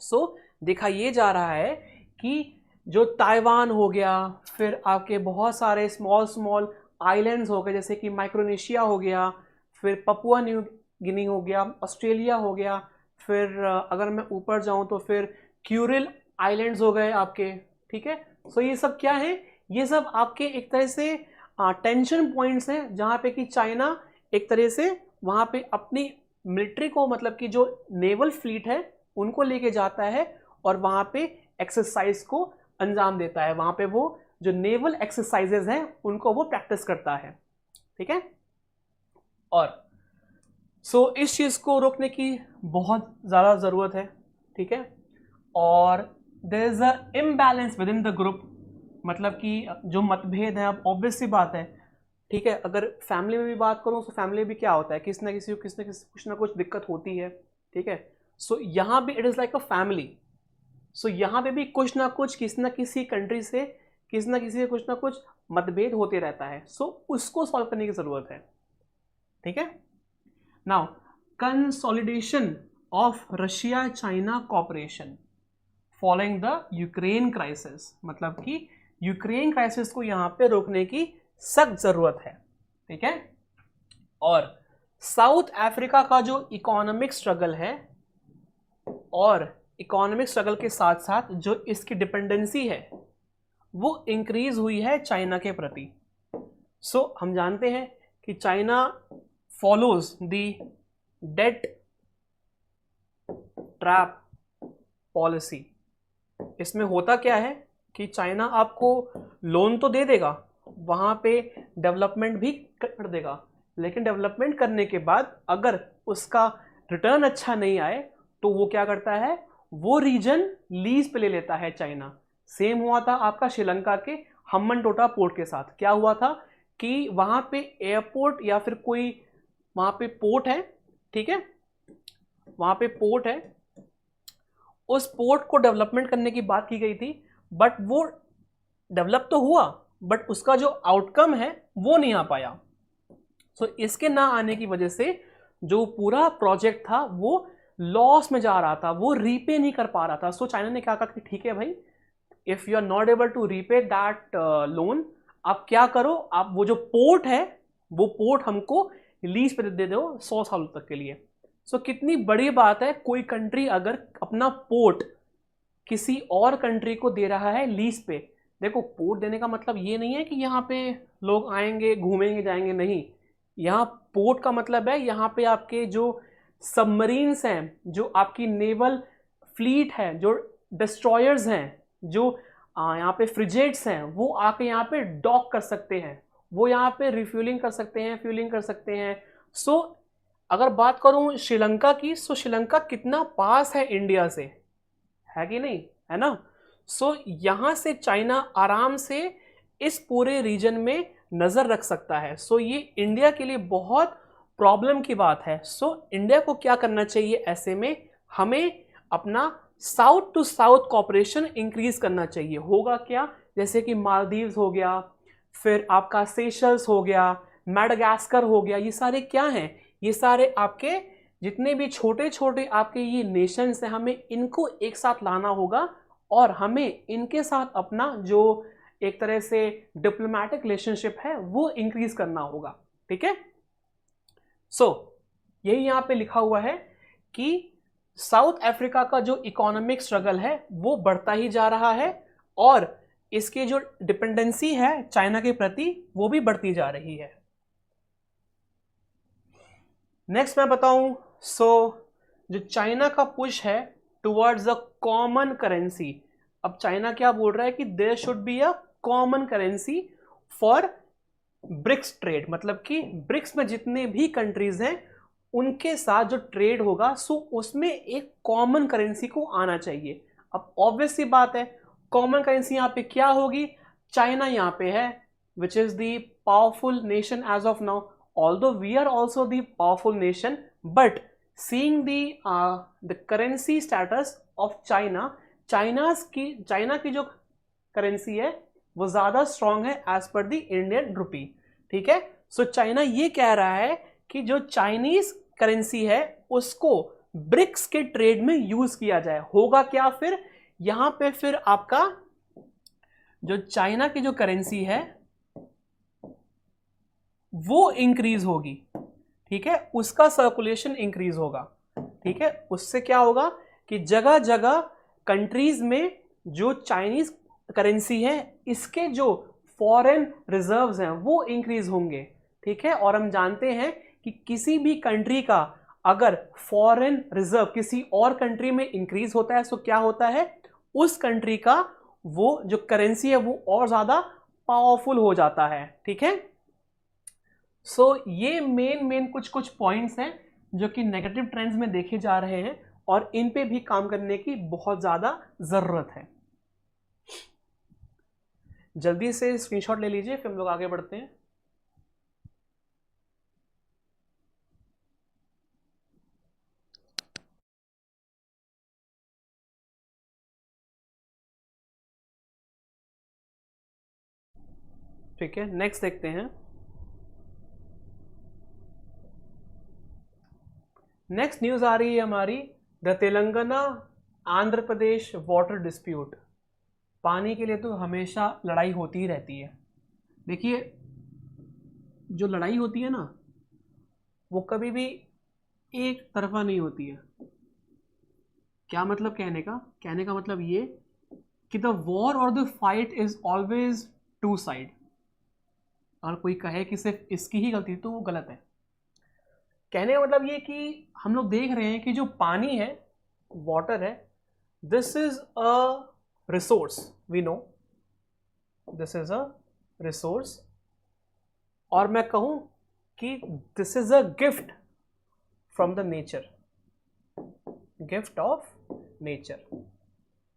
सो देखा ये जा रहा है कि जो ताइवान हो गया, फिर आपके बहुत सारे स्मॉल आइलैंड्स हो गए जैसे कि माइक्रोनेशिया हो गया, फिर पपुआ न्यू गिनी हो गया, ऑस्ट्रेलिया हो गया, फिर अगर मैं ऊपर जाऊं तो फिर क्यूरिल आइलैंड्स हो गए आपके, ठीक है। सो ये सब क्या है, ये सब आपके एक तरह से टेंशन पॉइंट्स हैं जहां पे कि चाइना एक तरह से वहां पे अपनी मिलिट्री को, मतलब कि जो नेवल फ्लीट है उनको लेके जाता है और वहां पे एक्सरसाइज को अंजाम देता है, वहां पे वो जो नेवल एक्सरसाइजेज हैं उनको वो प्रैक्टिस करता है, ठीक है। और सो इस चीज को रोकने की बहुत ज्यादा जरूरत है, ठीक है। और there is a imbalance within the group, मतलब कि जो मतभेद है, अब ऑब्वियस सी बात है, ठीक है। अगर फैमिली में भी बात करूं तो फैमिली में भी क्या होता है, किसी ना किसी को कुछ ना कुछ दिक्कत होती है, ठीक है। सो यहाँ भी it is like a family. So यहाँ पे भी कुछ ना कुछ किसी ना किसी कंट्री से किसी ना किसी से कुछ ना कुछ मतभेद होते रहता है। सो उसको सॉल्व करने की जरूरत है, ठीक है। Now consolidation of Russia China cooperation following the Ukraine crisis, मतलब कि यूक्रेन क्राइसिस को यहाँ पे रोकने की सख्त जरूरत है, ठीक है। और साउथ अफ्रीका का जो इकोनॉमिक स्ट्रगल है और इकोनॉमिक स्ट्रगल के साथ साथ जो इसकी डिपेंडेंसी है वो इंक्रीज हुई है चाइना के प्रति। सो हम जानते हैं कि China follows the debt trap policy. इसमें होता क्या है कि चाइना आपको लोन तो दे देगा, वहां पे डेवलपमेंट भी कर देगा, लेकिन डेवलपमेंट करने के बाद अगर उसका रिटर्न अच्छा नहीं आए तो वो क्या करता है, वो रीजन लीज पे ले लेता है चाइना। सेम हुआ था आपका श्रीलंका के हम्बनटोटा पोर्ट के साथ। क्या हुआ था कि वहां पे एयरपोर्ट या फिर कोई वहां पे पोर्ट है, ठीक है, वहां पे पोर्ट है, उस पोर्ट को डेवलपमेंट करने की बात की गई थी, बट वो डेवलप तो हुआ बट उसका जो आउटकम है वो नहीं आ पाया। सो इसके ना आने की वजह से जो पूरा प्रोजेक्ट था वो लॉस में जा रहा था, वो रीपे नहीं कर पा रहा था। सो चाइना ने क्या कहा कि ठीक है भाई, if you are not able to repay that loan, आप क्या करो, आप वो जो पोर्ट है वो पोर्ट हमको लीज पे दे दो 100 साल तक के लिए। सो कितनी बड़ी बात है, कोई कंट्री अगर अपना पोर्ट किसी और कंट्री को दे रहा है लीज पे। देखो, पोर्ट देने का मतलब ये नहीं है कि यहाँ पे लोग आएंगे घूमेंगे जाएंगे, नहीं। यहाँ पोर्ट का मतलब है यहाँ पे आपके जो सबमरीन्स हैं, जो आपकी नेवल फ्लीट है, जो डिस्ट्रॉयर्स हैं, जो यहाँ पे फ्रिगेट्स हैं, वो आके यहाँ पे डॉक कर सकते हैं, वो यहाँ पे रिफ्यूलिंग कर सकते हैं, फ्यूलिंग कर सकते हैं। सो अगर बात करूँ श्रीलंका की, सो श्रीलंका कितना पास है इंडिया से, है कि नहीं, है ना। सो यहाँ से चाइना आराम से इस पूरे रीजन में नज़र रख सकता है। सो ये इंडिया के लिए बहुत प्रॉब्लम की बात है। सो इंडिया को क्या करना चाहिए ऐसे में, हमें अपना south to south cooperation increase करना चाहिए। होगा क्या, जैसे कि मालदीव्स हो गया, फिर आपका सेशल्स हो गया, मैडागास्कर हो गया, ये सारे क्या हैं, ये सारे आपके जितने भी छोटे छोटे आपके ये नेशंस हैं, हमें इनको एक साथ लाना होगा और हमें इनके साथ अपना जो एक तरह से डिप्लोमेटिक रिलेशनशिप है वो इंक्रीज करना होगा, ठीक है। सो यही यहाँ पे लिखा हुआ है कि साउथ अफ्रीका का जो इकोनॉमिक स्ट्रगल है वो बढ़ता ही जा रहा है और इसकी जो डिपेंडेंसी है चाइना के प्रति वो भी बढ़ती जा रही है। नेक्स्ट मैं बताऊं, सो जो चाइना का पुश है टुवर्ड्स अ कॉमन करेंसी, अब चाइना क्या बोल रहा है कि there should be a common currency for BRICS trade, मतलब कि ब्रिक्स में जितने भी कंट्रीज हैं उनके साथ जो ट्रेड होगा सो उसमें एक कॉमन करेंसी को आना चाहिए। अब ऑब्वियस सी बात है, कॉमन करेंसी यहाँ पे क्या होगी, चाइना यहाँ पे है which is the powerful nation as of now, although we are also the powerful nation, but seeing the currency status of China, China की जो करेंसी है वो ज्यादा स्ट्रांग है as per the Indian rupee. ठीक है, सो चाइना ये कह रहा है कि जो चाइनीज करेंसी है उसको ब्रिक्स के ट्रेड में यूज किया जाए। होगा क्या फिर, यहां पे फिर आपका जो चाइना की जो करेंसी है वो इंक्रीज होगी। ठीक है, उसका सर्कुलेशन इंक्रीज होगा। ठीक है, उससे क्या होगा कि जगह जगह कंट्रीज में जो चाइनीज करेंसी है इसके जो फॉरेन रिजर्व्स हैं वो इंक्रीज होंगे। ठीक है, और हम जानते हैं कि किसी भी कंट्री का अगर फॉरेन रिजर्व किसी और कंट्री में इंक्रीज होता है तो क्या होता है, उस कंट्री का वो जो करेंसी है वो और ज्यादा पावरफुल हो जाता है। ठीक है, सो ये मेन कुछ पॉइंट्स हैं जो कि नेगेटिव ट्रेंड्स में देखे जा रहे हैं और इन पे भी काम करने की बहुत ज्यादा जरूरत है। जल्दी से स्क्रीनशॉट ले लीजिए फिर हम लोग आगे बढ़ते हैं। ठीक है, नेक्स्ट देखते हैं। नेक्स्ट न्यूज आ रही है हमारी, the Telangana Andhra Pradesh water dispute. पानी के लिए तो हमेशा लड़ाई होती ही रहती है। देखिए, जो लड़ाई होती है ना वो कभी भी एक तरफा नहीं होती है। क्या मतलब कहने का मतलब ये कि द वॉर और the fight is always two side. अगर कोई कहे कि सिर्फ इसकी ही गलती तो वो गलत है। कहने का मतलब ये कि हम लोग देख रहे हैं कि जो पानी है, वाटर है, this is a resource, we know this is a resource, और मैं कहूं कि this is a gift from the nature, gift of nature.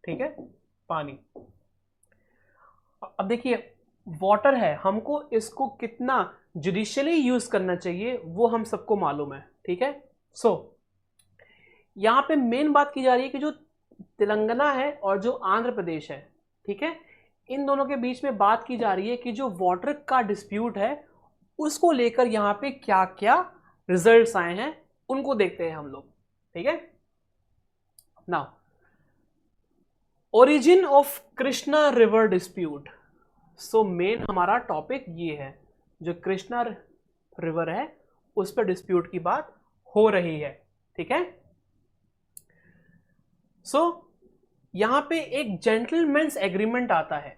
ठीक है, पानी। अब देखिए, वाटर है, हमको इसको कितना जुडिशियली यूज करना चाहिए वो हम सबको मालूम है। ठीक है, सो यहां पे मेन बात की जा रही है कि जो तेलंगाना है और जो आंध्र प्रदेश है, ठीक है, इन दोनों के बीच में बात की जा रही है कि जो वाटर का डिस्प्यूट है उसको लेकर यहां पे क्या क्या रिजल्ट्स आए हैं उनको देखते हैं हम लोग। ठीक है, now origin of Krishna river dispute. So main हमारा टॉपिक ये है, जो कृष्णा रिवर है उस पर डिस्प्यूट की बात हो रही है। ठीक है, सो यहां पे एक जेंटलमैन्स एग्रीमेंट आता है,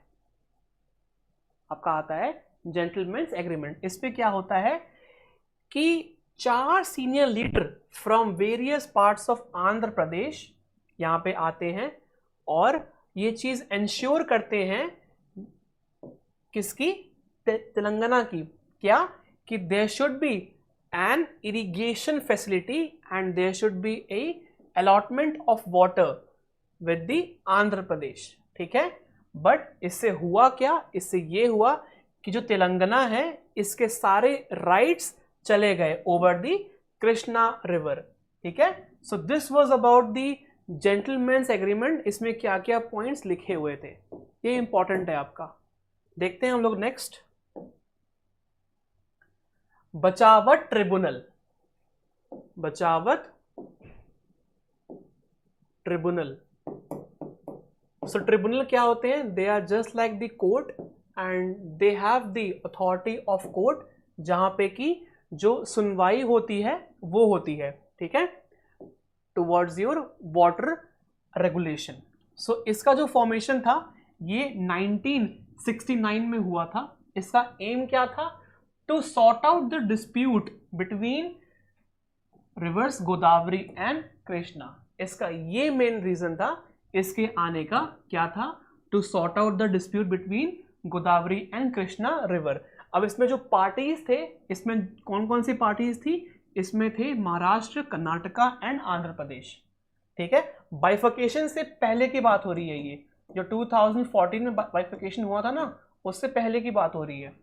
आपका आता है जेंटलमैन्स एग्रीमेंट। इस पे क्या होता है कि 4 senior leader from various parts of Andhra Pradesh यहां पे आते हैं और ये चीज एंश्योर करते हैं किसकी, तेलंगाना की, क्या कि there should be an irrigation facility and there should be a allotment of water with the Andhra Pradesh. ठीक है, बट इससे हुआ क्या, इससे ये हुआ कि जो तेलंगाना है इसके सारे राइट्स चले गए ओवर द कृष्णा रिवर। ठीक है, so this was about the gentleman's agreement. इसमें क्या क्या पॉइंट्स लिखे हुए थे ये इंपॉर्टेंट है आपका। देखते हैं हम लोग next, Bachawat tribunal. Bachawat tribunal, so tribunal क्या होते हैं, they are just like the court and they have the authority of court, जहां पे कि जो सुनवाई होती है वो होती है। ठीक है, टुवर्ड्स योर वाटर रेगुलेशन। सो इसका जो फॉर्मेशन था ये 1969 में हुआ था। इसका एम क्या था, to sort out the dispute between rivers Godavari and Krishna. इसका ये मेन रीजन था इसके आने का, क्या था, to sort out the dispute between Godavari and Krishna river. अब इसमें जो पार्टीज थे, इसमें कौन कौन सी पार्टीज थी, इसमें थे महाराष्ट्र, कर्नाटका एंड आंध्र प्रदेश। ठीक है, बाइफर्केशन से पहले की बात हो रही है, ये जो 2014 में बाइफर्केशन हुआ था ना, उससे पहले की बात हो रही है।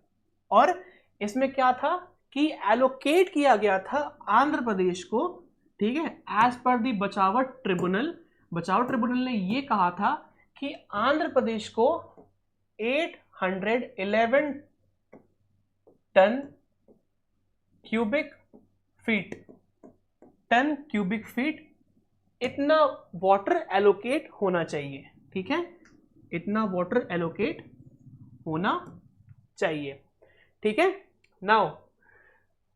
और इसमें क्या था कि एलोकेट किया गया था आंध्र प्रदेश को, ठीक है, एज पर दी बचावट ट्रिब्यूनल। बचावट ट्रिब्यूनल ने ये कहा था कि आंध्र प्रदेश को 811 टन क्यूबिक फीट इतना वाटर एलोकेट होना चाहिए। ठीक है, इतना वाटर एलोकेट होना चाहिए। ठीक है, नाउ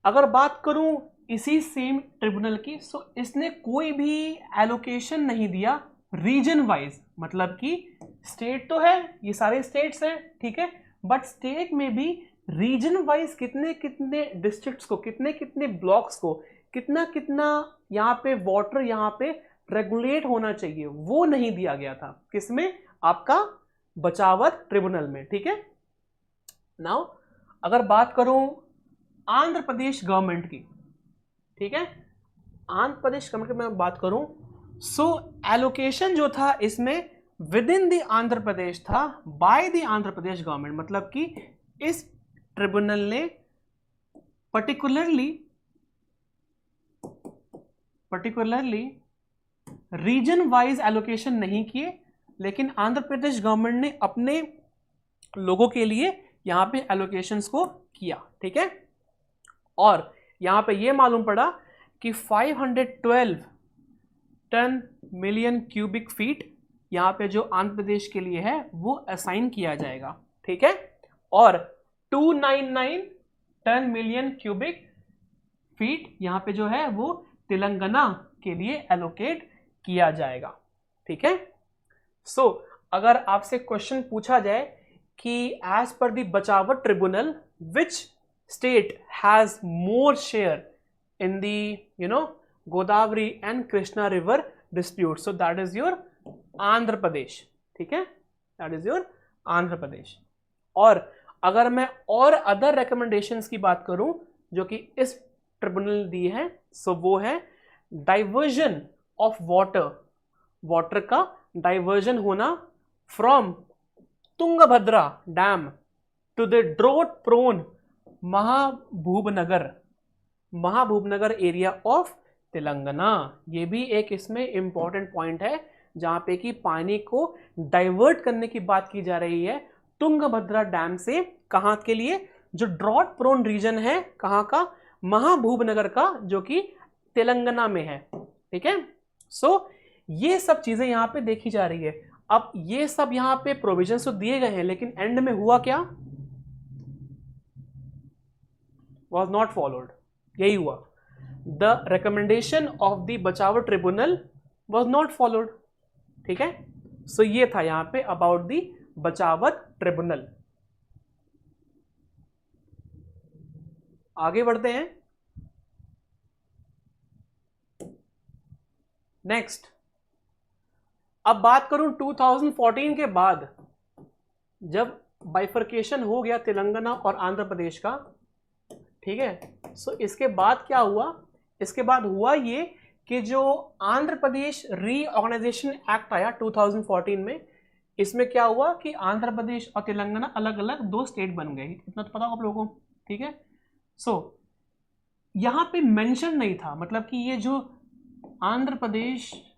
अगर बात करूं इसी सेम ट्रिब्यूनल की, सो इसने कोई भी एलोकेशन नहीं दिया रीजन वाइज, मतलब कि स्टेट तो है, ये सारे स्टेट्स हैं, ठीक है, बट स्टेट में भी रीजन वाइज कितने कितने डिस्ट्रिक्ट्स को, कितने कितने ब्लॉक्स को, कितना कितना यहाँ पे वाटर यहाँ पे रेगुलेट होना चाहिए, वो नहीं दिया गया था। किसमें? आपका बचावट ट्रिब्यूनल में। ठीक है, नाउ अगर बात करूं आंध्र प्रदेश गवर्नमेंट की, ठीक है, आंध्र प्रदेश गवर्नमेंट की मैं बात करूं, सो एलोकेशन जो था इसमें विद इन द आंध्र प्रदेश था, by the Andhra Pradesh government, मतलब कि इस ट्रिब्यूनल ने पर्टिकुलरली रीजन वाइज एलोकेशन नहीं किए, लेकिन आंध्र प्रदेश गवर्नमेंट ने अपने लोगों के लिए यहां पे एलोकेशंस को किया। ठीक है, और यहां पे ये मालूम पड़ा कि 512 टन मिलियन क्यूबिक फीट यहां पे जो आंध्र प्रदेश के लिए है वो असाइन किया जाएगा। ठीक है, और 299 टन मिलियन क्यूबिक फीट यहां पे जो है वो तेलंगाना के लिए एलोकेट किया जाएगा। ठीक है, सो अगर आपसे क्वेश्चन पूछा जाए कि as per the Bachawat tribunal which state has more share in the Godavari and Krishna river dispute, so that is your Andhra Pradesh. ठीक है, that is your Andhra Pradesh. और अगर मैं और अदर रिकमेंडेशंस की बात करूं जो कि इस ट्रिब्यूनल दी है, सो वो है डाइवर्जन ऑफ वाटर का डाइवर्जन होना from Tungabhadra dam to the drought prone Mahabubnagar area of Telangana. ये भी एक इसमें इंपॉर्टेंट पॉइंट है जहां पे कि पानी को डाइवर्ट करने की बात की जा रही है तुंगभद्रा डैम से, कहां के लिए? जो ड्रॉट प्रोन रीजन है, कहां का? महाभूबनगर का, जो कि तेलंगाना में है। ठीक है, सो ये सब चीजें यहां पे देखी जा रही है। अब ये सब यहां पे प्रोविजन तो दिए गए हैं, लेकिन एंड में हुआ क्या? was not followed। यही हुआ, the recommendation of the Bachawat tribunal was not followed। ठीक है, सो ये था यहां पे अबाउट दी बचावट ट्रिब्यूनल। आगे बढ़ते हैं। नेक्स्ट, अब बात करूं 2014 के बाद जब बाइफर्केशन हो गया तेलंगाना और आंध्र प्रदेश का। ठीक है, सो इसके बाद क्या हुआ? इसके बाद हुआ ये कि जो आंध्र प्रदेश रीऑर्गेनाइजेशन एक्ट आया 2014 में, इसमें क्या हुआ कि आंध्र प्रदेश और तेलंगाना अलग अलग दो स्टेट बन गए। इतना तो पता हो आप लोगों को। ठीक है, सो यहां पे मेंशन नहीं था, मतलब कि ये जो आंध्र प्रदेश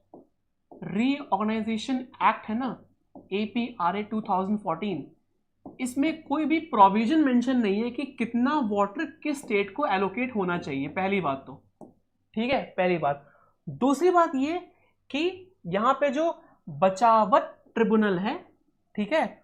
रीऑर्गेनाइजेशन एक्ट है ना, APRA 2014, इसमें कोई भी प्रोविजन मेंशन नहीं है कि कितना वाटर किस स्टेट को एलोकेट होना चाहिए। पहली बात तो, ठीक है, पहली बात। दूसरी बात ये कि यहां पे जो बचावट ट्रिब्यूनल है, ठीक है,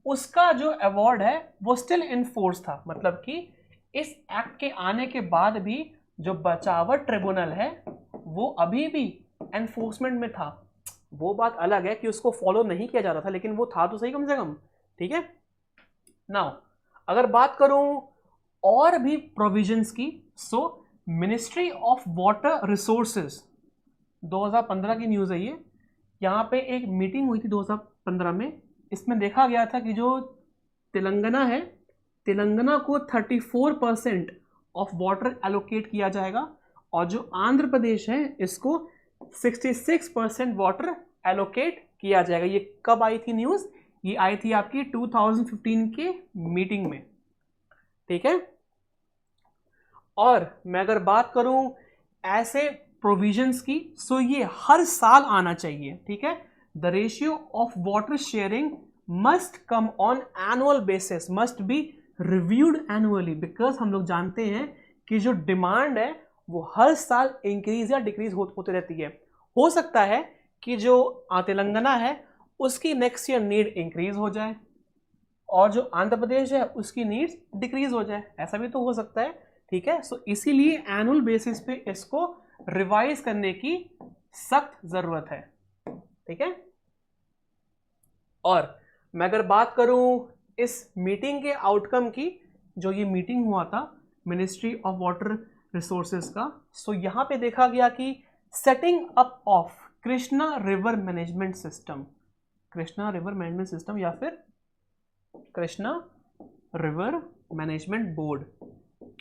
उसका जो अवार्ड है वो स्टिल इन फोर्स था, मतलब कि इस एक्ट के आने के बाद भी जो बचावट ट्रिब्यूनल है वो अभी भी एनफोर्समेंट में था। वो बात अलग है कि उसको फॉलो नहीं किया जा रहा था, लेकिन वो था तो सही कम से कम। ठीक है, नाउ अगर बात करूं और भी प्रोविजंस की, सो मिनिस्ट्री ऑफ वाटर रिसोर्सेज 2015 की न्यूज़ है ये। यहाँ पे एक मीटिंग हुई थी 2015 में। इसमें देखा गया था कि जो तेलंगाना है, तेलंगाना को 34% ऑफ वाटर एलोकेट किया जाएगा और जो आंध्र प्रदेश है इसको 66% वाटर एलोकेट किया जाएगा। ये कब आई थी न्यूज़? ये आई थी आपकी 2015 के मीटिंग में, ठीक है। और मैं अगर बात करूं ऐसे प्रोविजंस की, सो ये हर साल आना चाहिए, ठीक है। The ratio of water sharing must come on annual basis, must be reviewed annually, because हम लोग जानते हैं कि जो डिमांड है वो हर साल इंक्रीज या डिक्रीज होती रहती है। हो सकता है कि जो तेलंगाना है उसकी नेक्स्ट ईयर नीड इंक्रीज हो जाए और जो आंध्र प्रदेश है उसकी नीड्स डिक्रीज हो जाए, ऐसा भी तो हो सकता है, ठीक है। सो इसीलिए एनुअल बेसिस पे इसको रिवाइज करने की सख्त जरूरत है, ठीक है। और मैं अगर बात करूं इस मीटिंग के आउटकम की, जो ये मीटिंग हुआ था मिनिस्ट्री ऑफ वाटर रिसोर्सेज का, सो यहां पे देखा गया कि setting up of Krishna river management system, Krishna river management system या फिर Krishna river management board,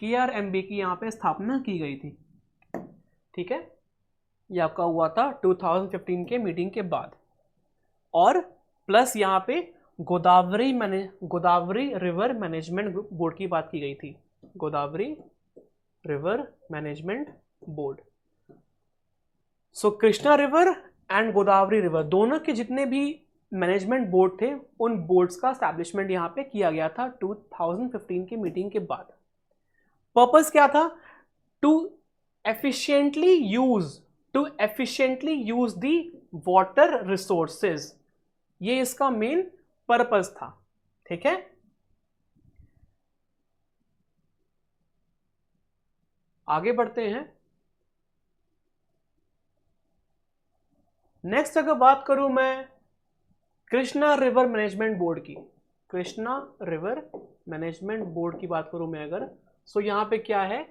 KRMB की यहाँ पे स्थापना की गई थी, ठीक है। ये आपका हुआ था 2015 के मीटिंग के बाद। और प्लस यहाँ पे गोदावरी रिवर मैनेजमेंट बोर्ड की बात की गई थी, Godavari river management board. So Krishna river and Godavari river दोनों के जितने भी मैनेजमेंट बोर्ड थे उन बोर्ड्स का एस्टैब्लिशमेंट यहाँ पे किया गया था 2015 की मीटिंग के बाद। पर्पस क्या था? To efficiently use the water resources, ये इसका मेन पर्पस था, ठीक है। आगे बढ़ते हैं। नेक्स्ट अगर बात करूं मैं कृष्णा रिवर मैनेजमेंट बोर्ड की, कृष्णा रिवर मैनेजमेंट बोर्ड की बात करूं मैं अगर, सो यहां पे क्या है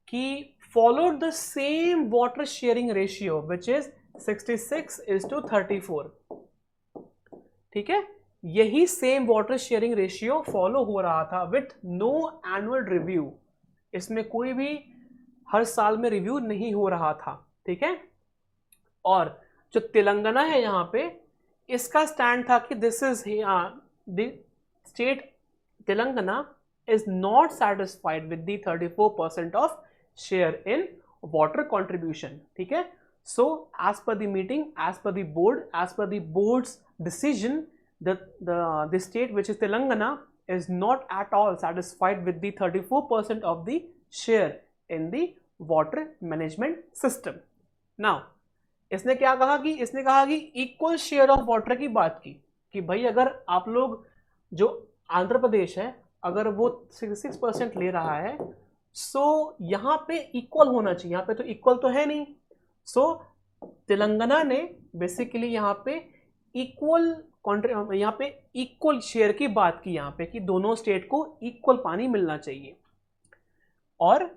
कि followed the same water sharing ratio which is 66:34, ठीक है। यही same water sharing ratio follow हो रहा था विथ नो एनुअल रिव्यू, इसमें कोई भी हर साल में रिव्यू नहीं हो रहा था, ठीक है। और जो तेलंगाना है यहाँ पे, इसका स्टैंड था कि this is the state Telangana is not satisfied with the 34% of share in water contribution, ठीक है। So as per the meeting, as per the board's decision, the state which is Telangana is not at all satisfied with the 34% of the share in the water management system. Now इसने क्या कहा कि इसने कहा कि equal share of water की बात की कि भाई अगर आप लोग, जो आंध्र प्रदेश है अगर वो 66% ले रहा है, सो यहाँ पे इक्वल होना चाहिए, यहाँ पे तो इक्वल तो है नहीं। सो तेलंगाना ने बेसिकली यहाँ पे इक्वल शेयर की बात की यहाँ पे कि दोनों स्टेट को इक्वल पानी मिलना चाहिए। और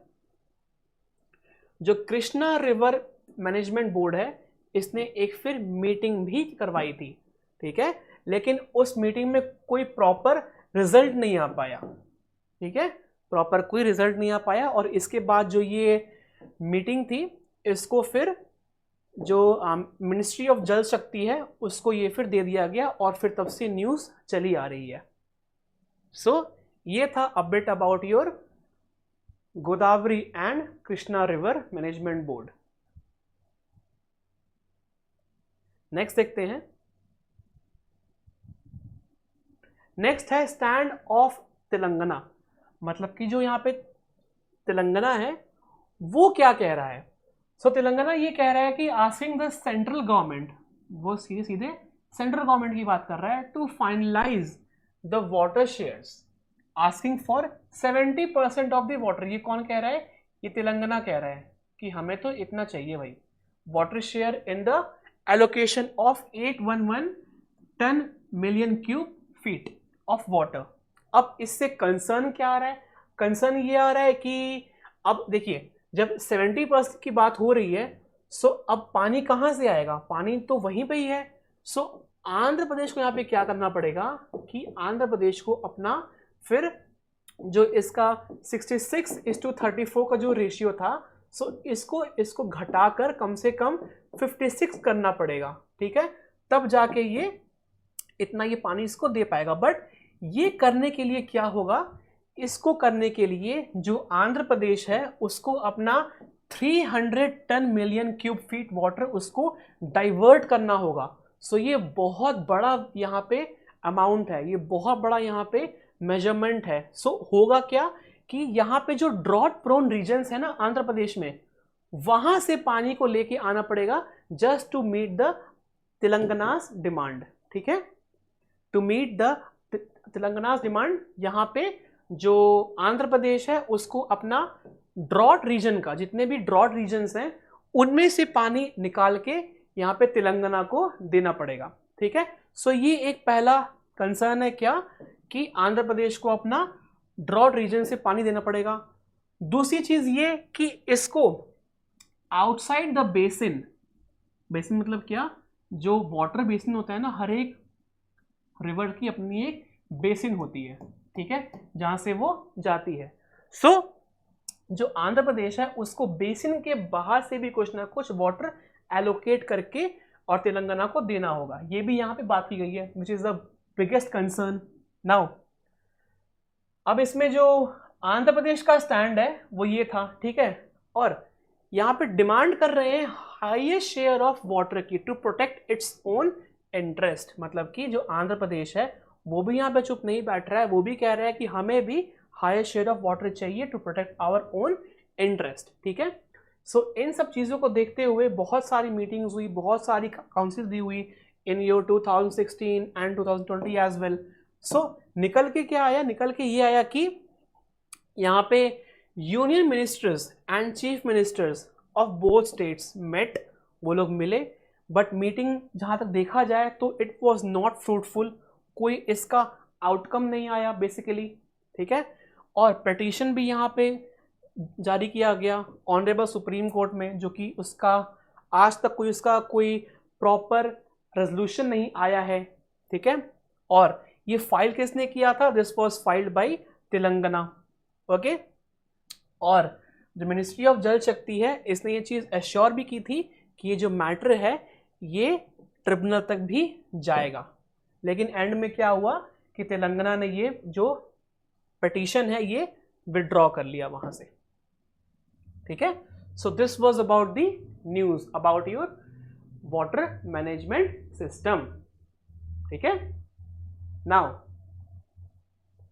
जो कृष्णा रिवर मैनेजमेंट बोर्ड है इसने एक फिर मीटिंग भी करवाई थी, ठीक है, लेकिन उस मीटिंग में कोई प्रॉपर रिजल्ट नहीं आ पाया, ठीक है, प्रॉपर कोई रिजल्ट नहीं आ पाया। और इसके बाद जो ये मीटिंग थी इसको फिर जो मिनिस्ट्री ऑफ जल शक्ति है उसको ये फिर दे दिया गया और फिर तब से न्यूज़ चली आ रही है। सो ये था update about your Godavari and Krishna river management board. Next देखते हैं। नेक्स्ट है स्टैंड ऑफ तेलंगाना, मतलब कि जो यहाँ पे तेलंगाना है वो क्या कह रहा है। सो तेलंगाना ये कह रहा है कि आस्किंग द सेंट्रल गवर्नमेंट, वो सीधे सीधे सेंट्रल गवर्नमेंट की बात कर रहा है, to finalise the water shares, asking for 70% of the water. ये कौन कह रहा है? ये तेलंगाना कह रहा है कि हमें तो इतना चाहिए भाई, water share in the allocation of 811 ton million cube feet of water. अब इससे कंसर्न क्या आ रहा है? कंसर्न ये आ रहा है कि अब देखिए जब 70% की बात हो रही है, सो अब पानी कहाँ से आएगा? पानी तो वहीं पे ही है। सो आंध्र प्रदेश को यहाँ पे क्या करना पड़ेगा कि आंध्र प्रदेश को अपना फिर जो इसका 66:34 का जो रेशियो था, सो इसको घटाकर कम से कम 56 करना पड़ेगा, ठीक है, तब जाके ये इतना ये पानी इसको दे पाएगा। बट ये करने के लिए क्या होगा, इसको करने के लिए जो आंध्र प्रदेश है उसको अपना 300 ton million cube feet water उसको डाइवर्ट करना होगा। सो ये बहुत बड़ा यहाँ पे अमाउंट है, ये बहुत बड़ा यहाँ पे मेजरमेंट है। सो होगा क्या कि यहाँ पे जो ड्रॉट प्रोन रीजन्स है ना आंध्र प्रदेश में, वहां से पानी को लेके आना पड़ेगा just to meet the Telangana's demand, ठीक है, to meet the Telangana's demand. यहाँ पे जो आंध्र प्रदेश है उसको अपना ड्रॉट रीजन का, जितने भी ड्रॉट रीजन्स हैं उनमें से पानी निकाल के यहाँ पे तेलंगाना को देना पड़ेगा, ठीक है। सो ये एक पहला कंसर्न है क्या कि आंध्र प्रदेश को अपना ड्रॉट रीजन से पानी देना पड़ेगा। दूसरी चीज ये कि इसको आउटसाइड द बेसिन, बेसिन मतलब क्या, जो वाटर बेसिन होता है ना, हर एक रिवर की अपनी एक बेसिन होती है, ठीक है, जहां से वो जाती है। सो जो आंध्र प्रदेश है उसको बेसिन के बाहर से भी कुछ ना कुछ वाटर एलोकेट करके और तेलंगाना को देना होगा। ये भी यहाँ पे बात की गई है, which is the biggest concern. Now अब इसमें जो आंध्र प्रदेश का स्टैंड है वो ये था, ठीक है, और यहाँ पे डिमांड कर रहे हैं हाईएस्ट शेयर ऑफ वाटर की to protect its own interest. मतलब कि जो आंध्र प्रदेश है वो भी यहाँ पे चुप नहीं बैठ रहा है, वो भी कह रहा है कि हमें भी हाईएस्ट शेयर ऑफ वाटर चाहिए to protect our own interest, ठीक है। सो इन सब चीज़ों को देखते हुए बहुत सारी मीटिंग्स हुई, बहुत सारी काउंसिल दी हुई इन ईयर 2016 एंड 2020 एज वेल। सो निकल के क्या आया, निकल के ये आया कि यहाँ पे union ministers and chief ministers of both states met, वो लोग मिले, बट मीटिंग जहाँ तक देखा जाए तो इट वॉज नॉट फ्रूटफुल, कोई इसका आउटकम नहीं आया बेसिकली, ठीक है। और पिटीशन भी यहाँ पे जारी किया गया ऑनरेबल सुप्रीम कोर्ट में, जो कि उसका आज तक कोई प्रॉपर रेजोल्यूशन नहीं आया है, ठीक है। और ये फाइल किसने किया था, this was filed by Telangana, okay. और जो मिनिस्ट्री ऑफ जल शक्ति है इसने ये चीज़ एश्योर भी की थी कि ये जो मैटर है ये ट्रिब्यूनल तक भी जाएगा। लेकिन एंड में क्या हुआ कि तेलंगाना ने ये जो पिटीशन है ये विड्रॉ कर लिया वहां से, ठीक है। So this was about the news about your water management system, ठीक है। नाउ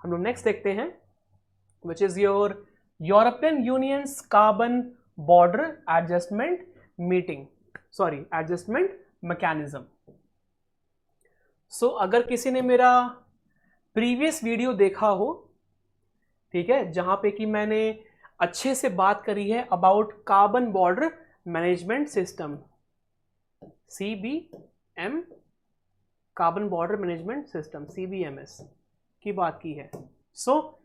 हम लोग नेक्स्ट देखते हैं which is your European Union's carbon border adjustment adjustment mechanism. So अगर किसी ने मेरा प्रीवियस वीडियो देखा हो, ठीक है, जहां पे कि मैंने अच्छे से बात करी है about carbon border management system, CBM, carbon border management system, CBMS की बात की है। सो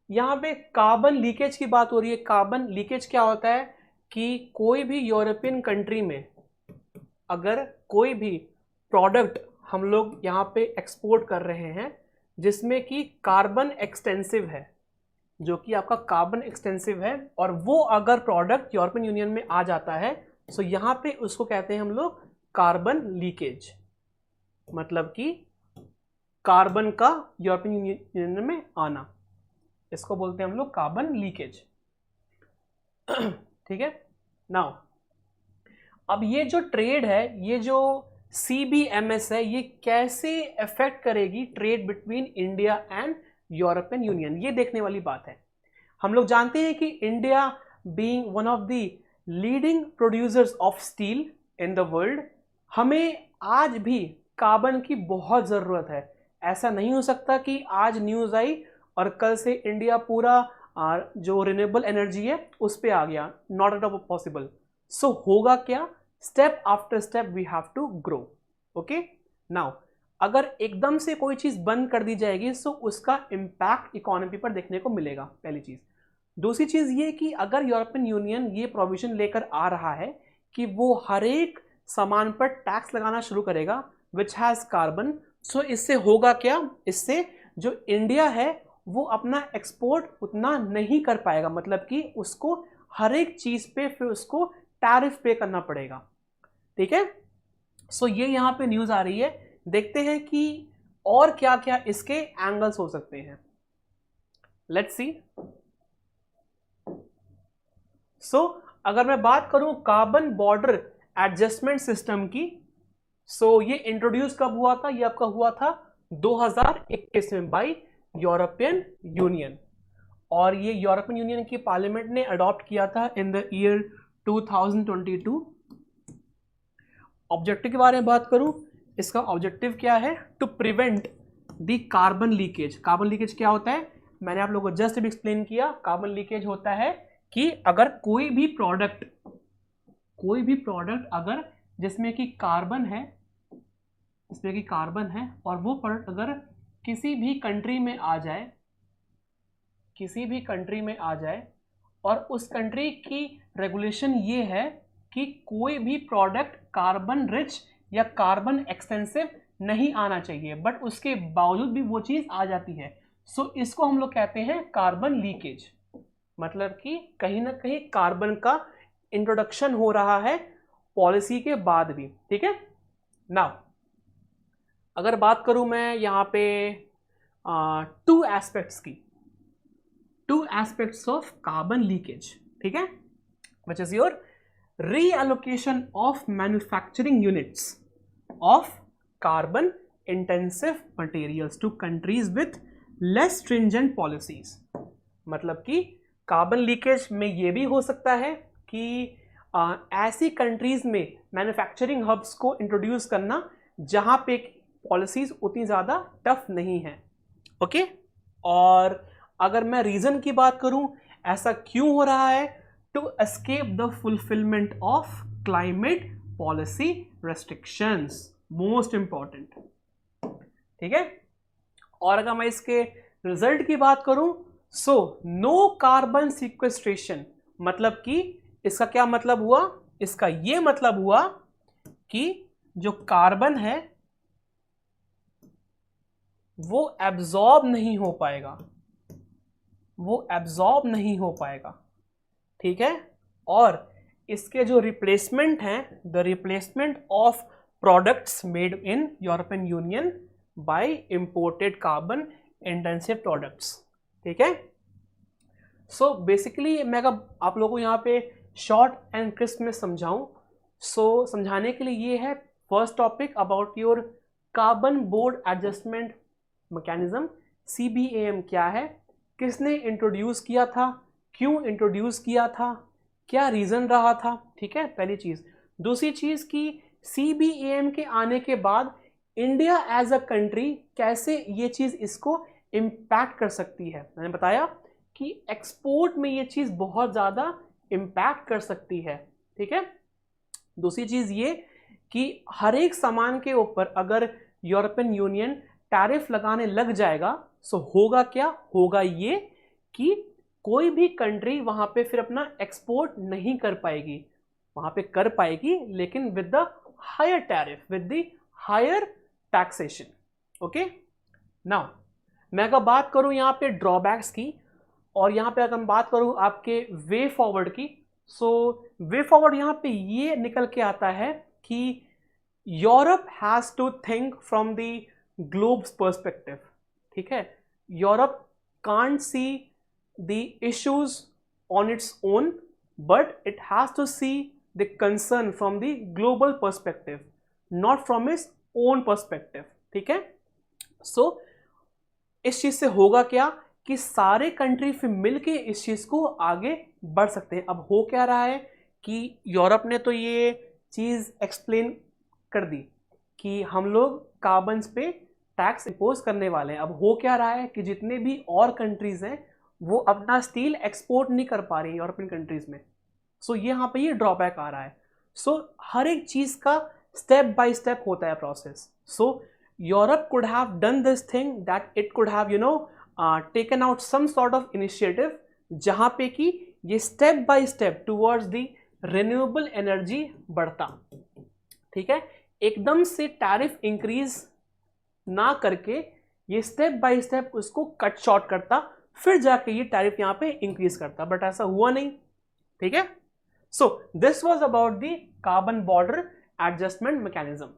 यहाँ पे कार्बन लीकेज की बात हो रही है। कार्बन लीकेज क्या होता है कि कोई भी यूरोपियन कंट्री में अगर कोई भी प्रोडक्ट हम लोग यहाँ पे एक्सपोर्ट कर रहे हैं जिसमें कि कार्बन एक्सटेंसिव है, जो कि आपका कार्बन एक्सटेंसिव है, और वो अगर प्रोडक्ट यूरोपियन यूनियन में आ जाता है, सो यहाँ पे उसको कहते हैं हम लोग कार्बन लीकेज। मतलब कि कार्बन का यूरोपियन यूनियन में आना, इसको बोलते हैं हम लोग कार्बन लीकेज, ठीक है। नाउ अब ये जो ट्रेड है, ये जो CBMS है, ये कैसे अफेक्ट करेगी trade between India and European union, ये देखने वाली बात है। हम लोग जानते हैं कि India being one of the leading producers of steel in the world, हमें आज भी कार्बन की बहुत ज़रूरत है। ऐसा नहीं हो सकता कि आज न्यूज़ आई और कल से इंडिया पूरा जो रिन्यूएबल एनर्जी है उस पर आ गया, not at all possible. So होगा क्या, step after step we have to grow, okay. Now अगर एकदम से कोई चीज़ बंद कर दी जाएगी तो उसका इम्पैक्ट इकोनॉमी पर देखने को मिलेगा, पहली चीज़। दूसरी चीज ये कि अगर यूरोपियन यूनियन ये प्रोविजन लेकर आ रहा है कि वो हर एक सामान पर टैक्स लगाना शुरू करेगा विच हैज कार्बन, सो इससे होगा क्या, इससे जो इंडिया है वो अपना एक्सपोर्ट उतना नहीं कर पाएगा, मतलब कि उसको हर एक चीज पे फिर उसको टैरिफ पे करना पड़ेगा। ठीक है, सो ये यहां पे न्यूज आ रही है, देखते हैं कि और क्या क्या इसके एंगल्स हो सकते हैं। Let's see. सो अगर मैं बात करूं कार्बन बॉर्डर एडजस्टमेंट सिस्टम की, सो ये इंट्रोड्यूस कब हुआ था, ये आपका हुआ था 2021 में बाय यूरोपियन यूनियन, और ये यूरोपियन यूनियन की पार्लियामेंट ने अडॉप्ट किया था इन द ईयर 2022। ऑब्जेक्टिव के बारे में बात करूं, इसका ऑब्जेक्टिव क्या है, to prevent the carbon leakage. Carbon leakage क्या होता है, मैंने आप लोगों को जस्ट भी एक्सप्लेन किया। कार्बन लीकेज होता है कि अगर कोई भी प्रोडक्ट अगर जिसमें कि कार्बन है, और वो प्रोडक्ट अगर किसी भी कंट्री में आ जाए, और उस कंट्री की रेगुलेशन ये है कि कोई भी प्रोडक्ट कार्बन रिच या कार्बन एक्सटेंसिव नहीं आना चाहिए, बट उसके बावजूद भी वो चीज आ जाती है, सो इसको हम लोग कहते हैं कार्बन लीकेज। मतलब कि कहीं ना कहीं कार्बन का इंट्रोडक्शन हो रहा है पॉलिसी के बाद भी। ठीक है, नाउ अगर बात करूं मैं यहाँ पे two aspects of carbon leakage, ठीक है, which is your reallocation of manufacturing units of carbon intensive materials to countries with less stringent policies। मतलब कि कार्बन लीकेज में ये भी हो सकता है कि ऐसी कंट्रीज में मैन्युफैक्चरिंग हब्स को इंट्रोड्यूस करना जहां पे पॉलिसीज उतनी ज़्यादा टफ नहीं है। ओके, और अगर मैं रीज़न की बात करूं ऐसा क्यों हो रहा है, to escape the fulfilment of climate policy restrictions, most important. ठीक है, और अगर मैं इसके रिजल्ट की बात करूं, सो नो कार्बन सिक्वेस्ट्रेशन, मतलब कि इसका क्या मतलब हुआ, इसका ये मतलब हुआ कि जो कार्बन है वो एब्जॉर्ब नहीं हो पाएगा, ठीक है, और इसके जो रिप्लेसमेंट हैं, the replacement of products made in European Union by imported carbon intensive products. ठीक है, सो बेसिकली मैं अगर आप लोगों को यहाँ पे शॉर्ट एंड क्रिस्प में समझाऊं, सो समझाने के लिए ये है first topic about your carbon board adjustment mechanism. CBAM क्या है, किसने इंट्रोड्यूस किया था, क्यों इंट्रोड्यूस किया था, क्या रीजन रहा था। ठीक है, पहली चीज। दूसरी चीज कि CBAM के आने के बाद इंडिया एज अ कंट्री कैसे ये चीज इसको इम्पैक्ट कर सकती है। मैंने बताया कि एक्सपोर्ट में ये चीज बहुत ज्यादा इम्पैक्ट कर सकती है। ठीक है, दूसरी चीज ये कि हर एक सामान के ऊपर अगर यूरोपियन यूनियन टैरिफ लगाने लग जाएगा, सो होगा क्या, होगा ये कि कोई भी कंट्री वहां पे फिर अपना एक्सपोर्ट नहीं कर पाएगी, वहां पे कर पाएगी लेकिन with the higher tariff, with the higher taxation. Okay, now मैं अगर बात करूं यहाँ पे ड्रॉबैक्स की, और यहाँ पे अगर मैं बात करूं आपके वे फॉरवर्ड की, सो वे फॉरवर्ड यहाँ पे ये निकल के आता है कि Europe has to think from the globes perspective. ठीक है, Europe can't see the issues on its own, but it has to see the concern from the global perspective, not from its own perspective। ठीक है, सो इस चीज से होगा क्या कि सारे कंट्री फिर मिलके इस चीज को आगे बढ़ सकते हैं। अब हो क्या रहा है कि यूरोप ने तो ये चीज एक्सप्लेन कर दी कि हम लोग कार्बन पे टैक्स इंपोज करने वाले हैं। अब हो क्या रहा है कि जितने भी और कंट्रीज हैं वो अपना स्टील एक्सपोर्ट नहीं कर पा रही है यूरोपियन कंट्रीज में, सो यहाँ पे ये ड्रॉबैक आ रहा है। सो हर एक चीज का स्टेप बाय स्टेप होता है process. So Europe could have done this thing that it could have taken out some sort of initiative जहां पे कि ये step by step towards the renewable energy बढ़ता। ठीक है, एकदम से टैरिफ इंक्रीज ना करके ये स्टेप बाय स्टेप उसको कट शॉर्ट करता, फिर जाके ये टैरिफ यहां पे इंक्रीज करता, बट ऐसा हुआ नहीं। ठीक है, so this was about the carbon border adjustment mechanism.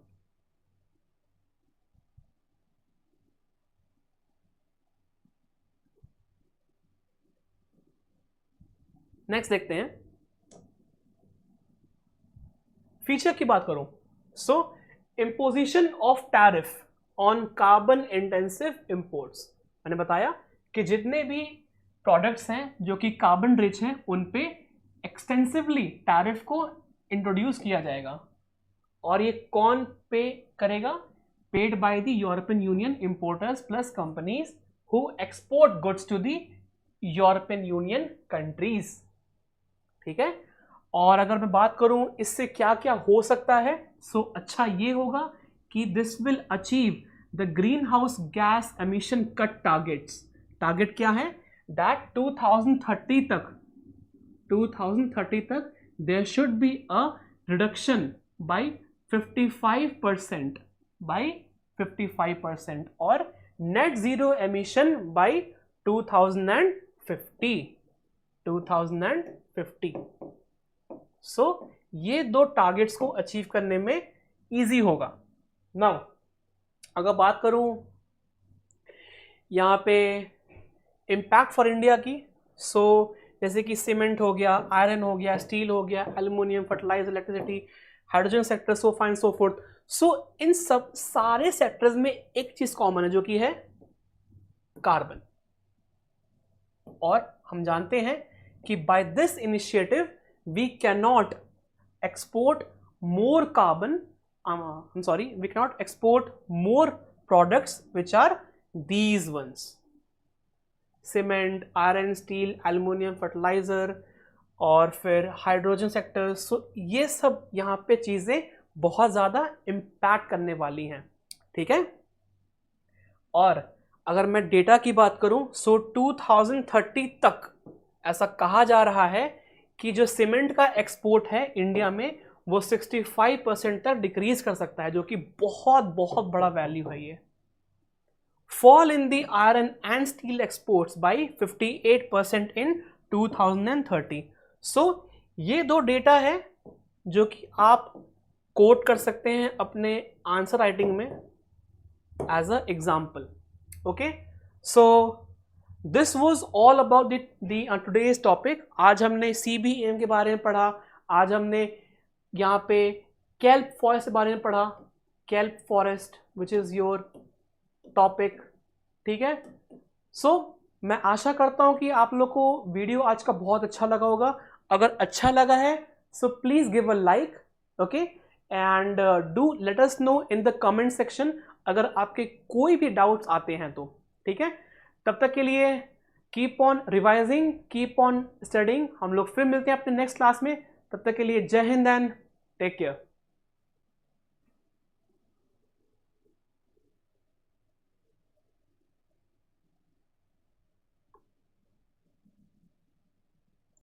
Next देखते हैं, फीचर की बात करूं, so imposition of tariff on carbon intensive imports. मैंने बताया कि जितने भी प्रोडक्ट्स हैं जो कि कार्बन रिच हैं उन पे एक्सटेंसिवली टैरिफ को इंट्रोड्यूस किया जाएगा, और ये कौन पे करेगा? Paid by the European Union importers plus companies who export goods to the European Union countries. ठीक है, और अगर मैं बात करूं इससे क्या क्या हो सकता है, सो अच्छा ये होगा कि this will achieve the greenhouse gas emission cut targets. Target क्या है? दैट 2030 तक there should be a reduction by 55% और नेट जीरो एमिशन बाय 2050। सो ये दो टारगेट्स को अचीव करने में इजी होगा। नाउ अगर बात करूं यहाँ पे इम्पैक्ट फॉर इंडिया की, सो जैसे कि सीमेंट हो गया, आयरन हो गया, स्टील हो गया, aluminium, fertiliser, electricity, hydrogen sector, so fine so fourth. So इन सब सारे सेक्टर्स में एक चीज कॉमन है जो कि है कार्बन। और हम जानते हैं कि by this initiative we can not export more carbon, we cannot export more products which are these ones: cement, iron, steel, aluminium, fertiliser और फिर हाइड्रोजन सेक्टर। सो ये सब यहाँ पे चीजें बहुत ज्यादा इम्पैक्ट करने वाली हैं। ठीक है, और अगर मैं डेटा की बात करूं, सो 2030 तक ऐसा कहा जा रहा है कि जो सीमेंट का एक्सपोर्ट है इंडिया में वो 65% तक डिक्रीज कर सकता है, जो कि बहुत बहुत बड़ा वैल्यू है ये। Fall in the iron and steel exports by 58% in 2030। So ये दो डेटा है जो कि आप कोट कर सकते हैं अपने आंसर राइटिंग में as a example. Okay, so this was all about the today's topic. आज हमने CBM के बारे में पढ़ा, आज हमने यहाँ पे केल्प फॉरेस्ट के बारे में पढ़ा, kelp forest which is your topic. ठीक है, सो मैं आशा करता हूं कि आप लोग को वीडियो आज का बहुत अच्छा लगा होगा। अगर अच्छा लगा है so please give a like, okay, and do let us know in the comment section अगर आपके कोई भी डाउट्स आते हैं तो। ठीक है, तब तक के लिए keep on revising, keep on studying. हम लोग फिर मिलते हैं अपने नेक्स्ट क्लास में, तब तक के लिए जय हिंद एंड टेक केयर।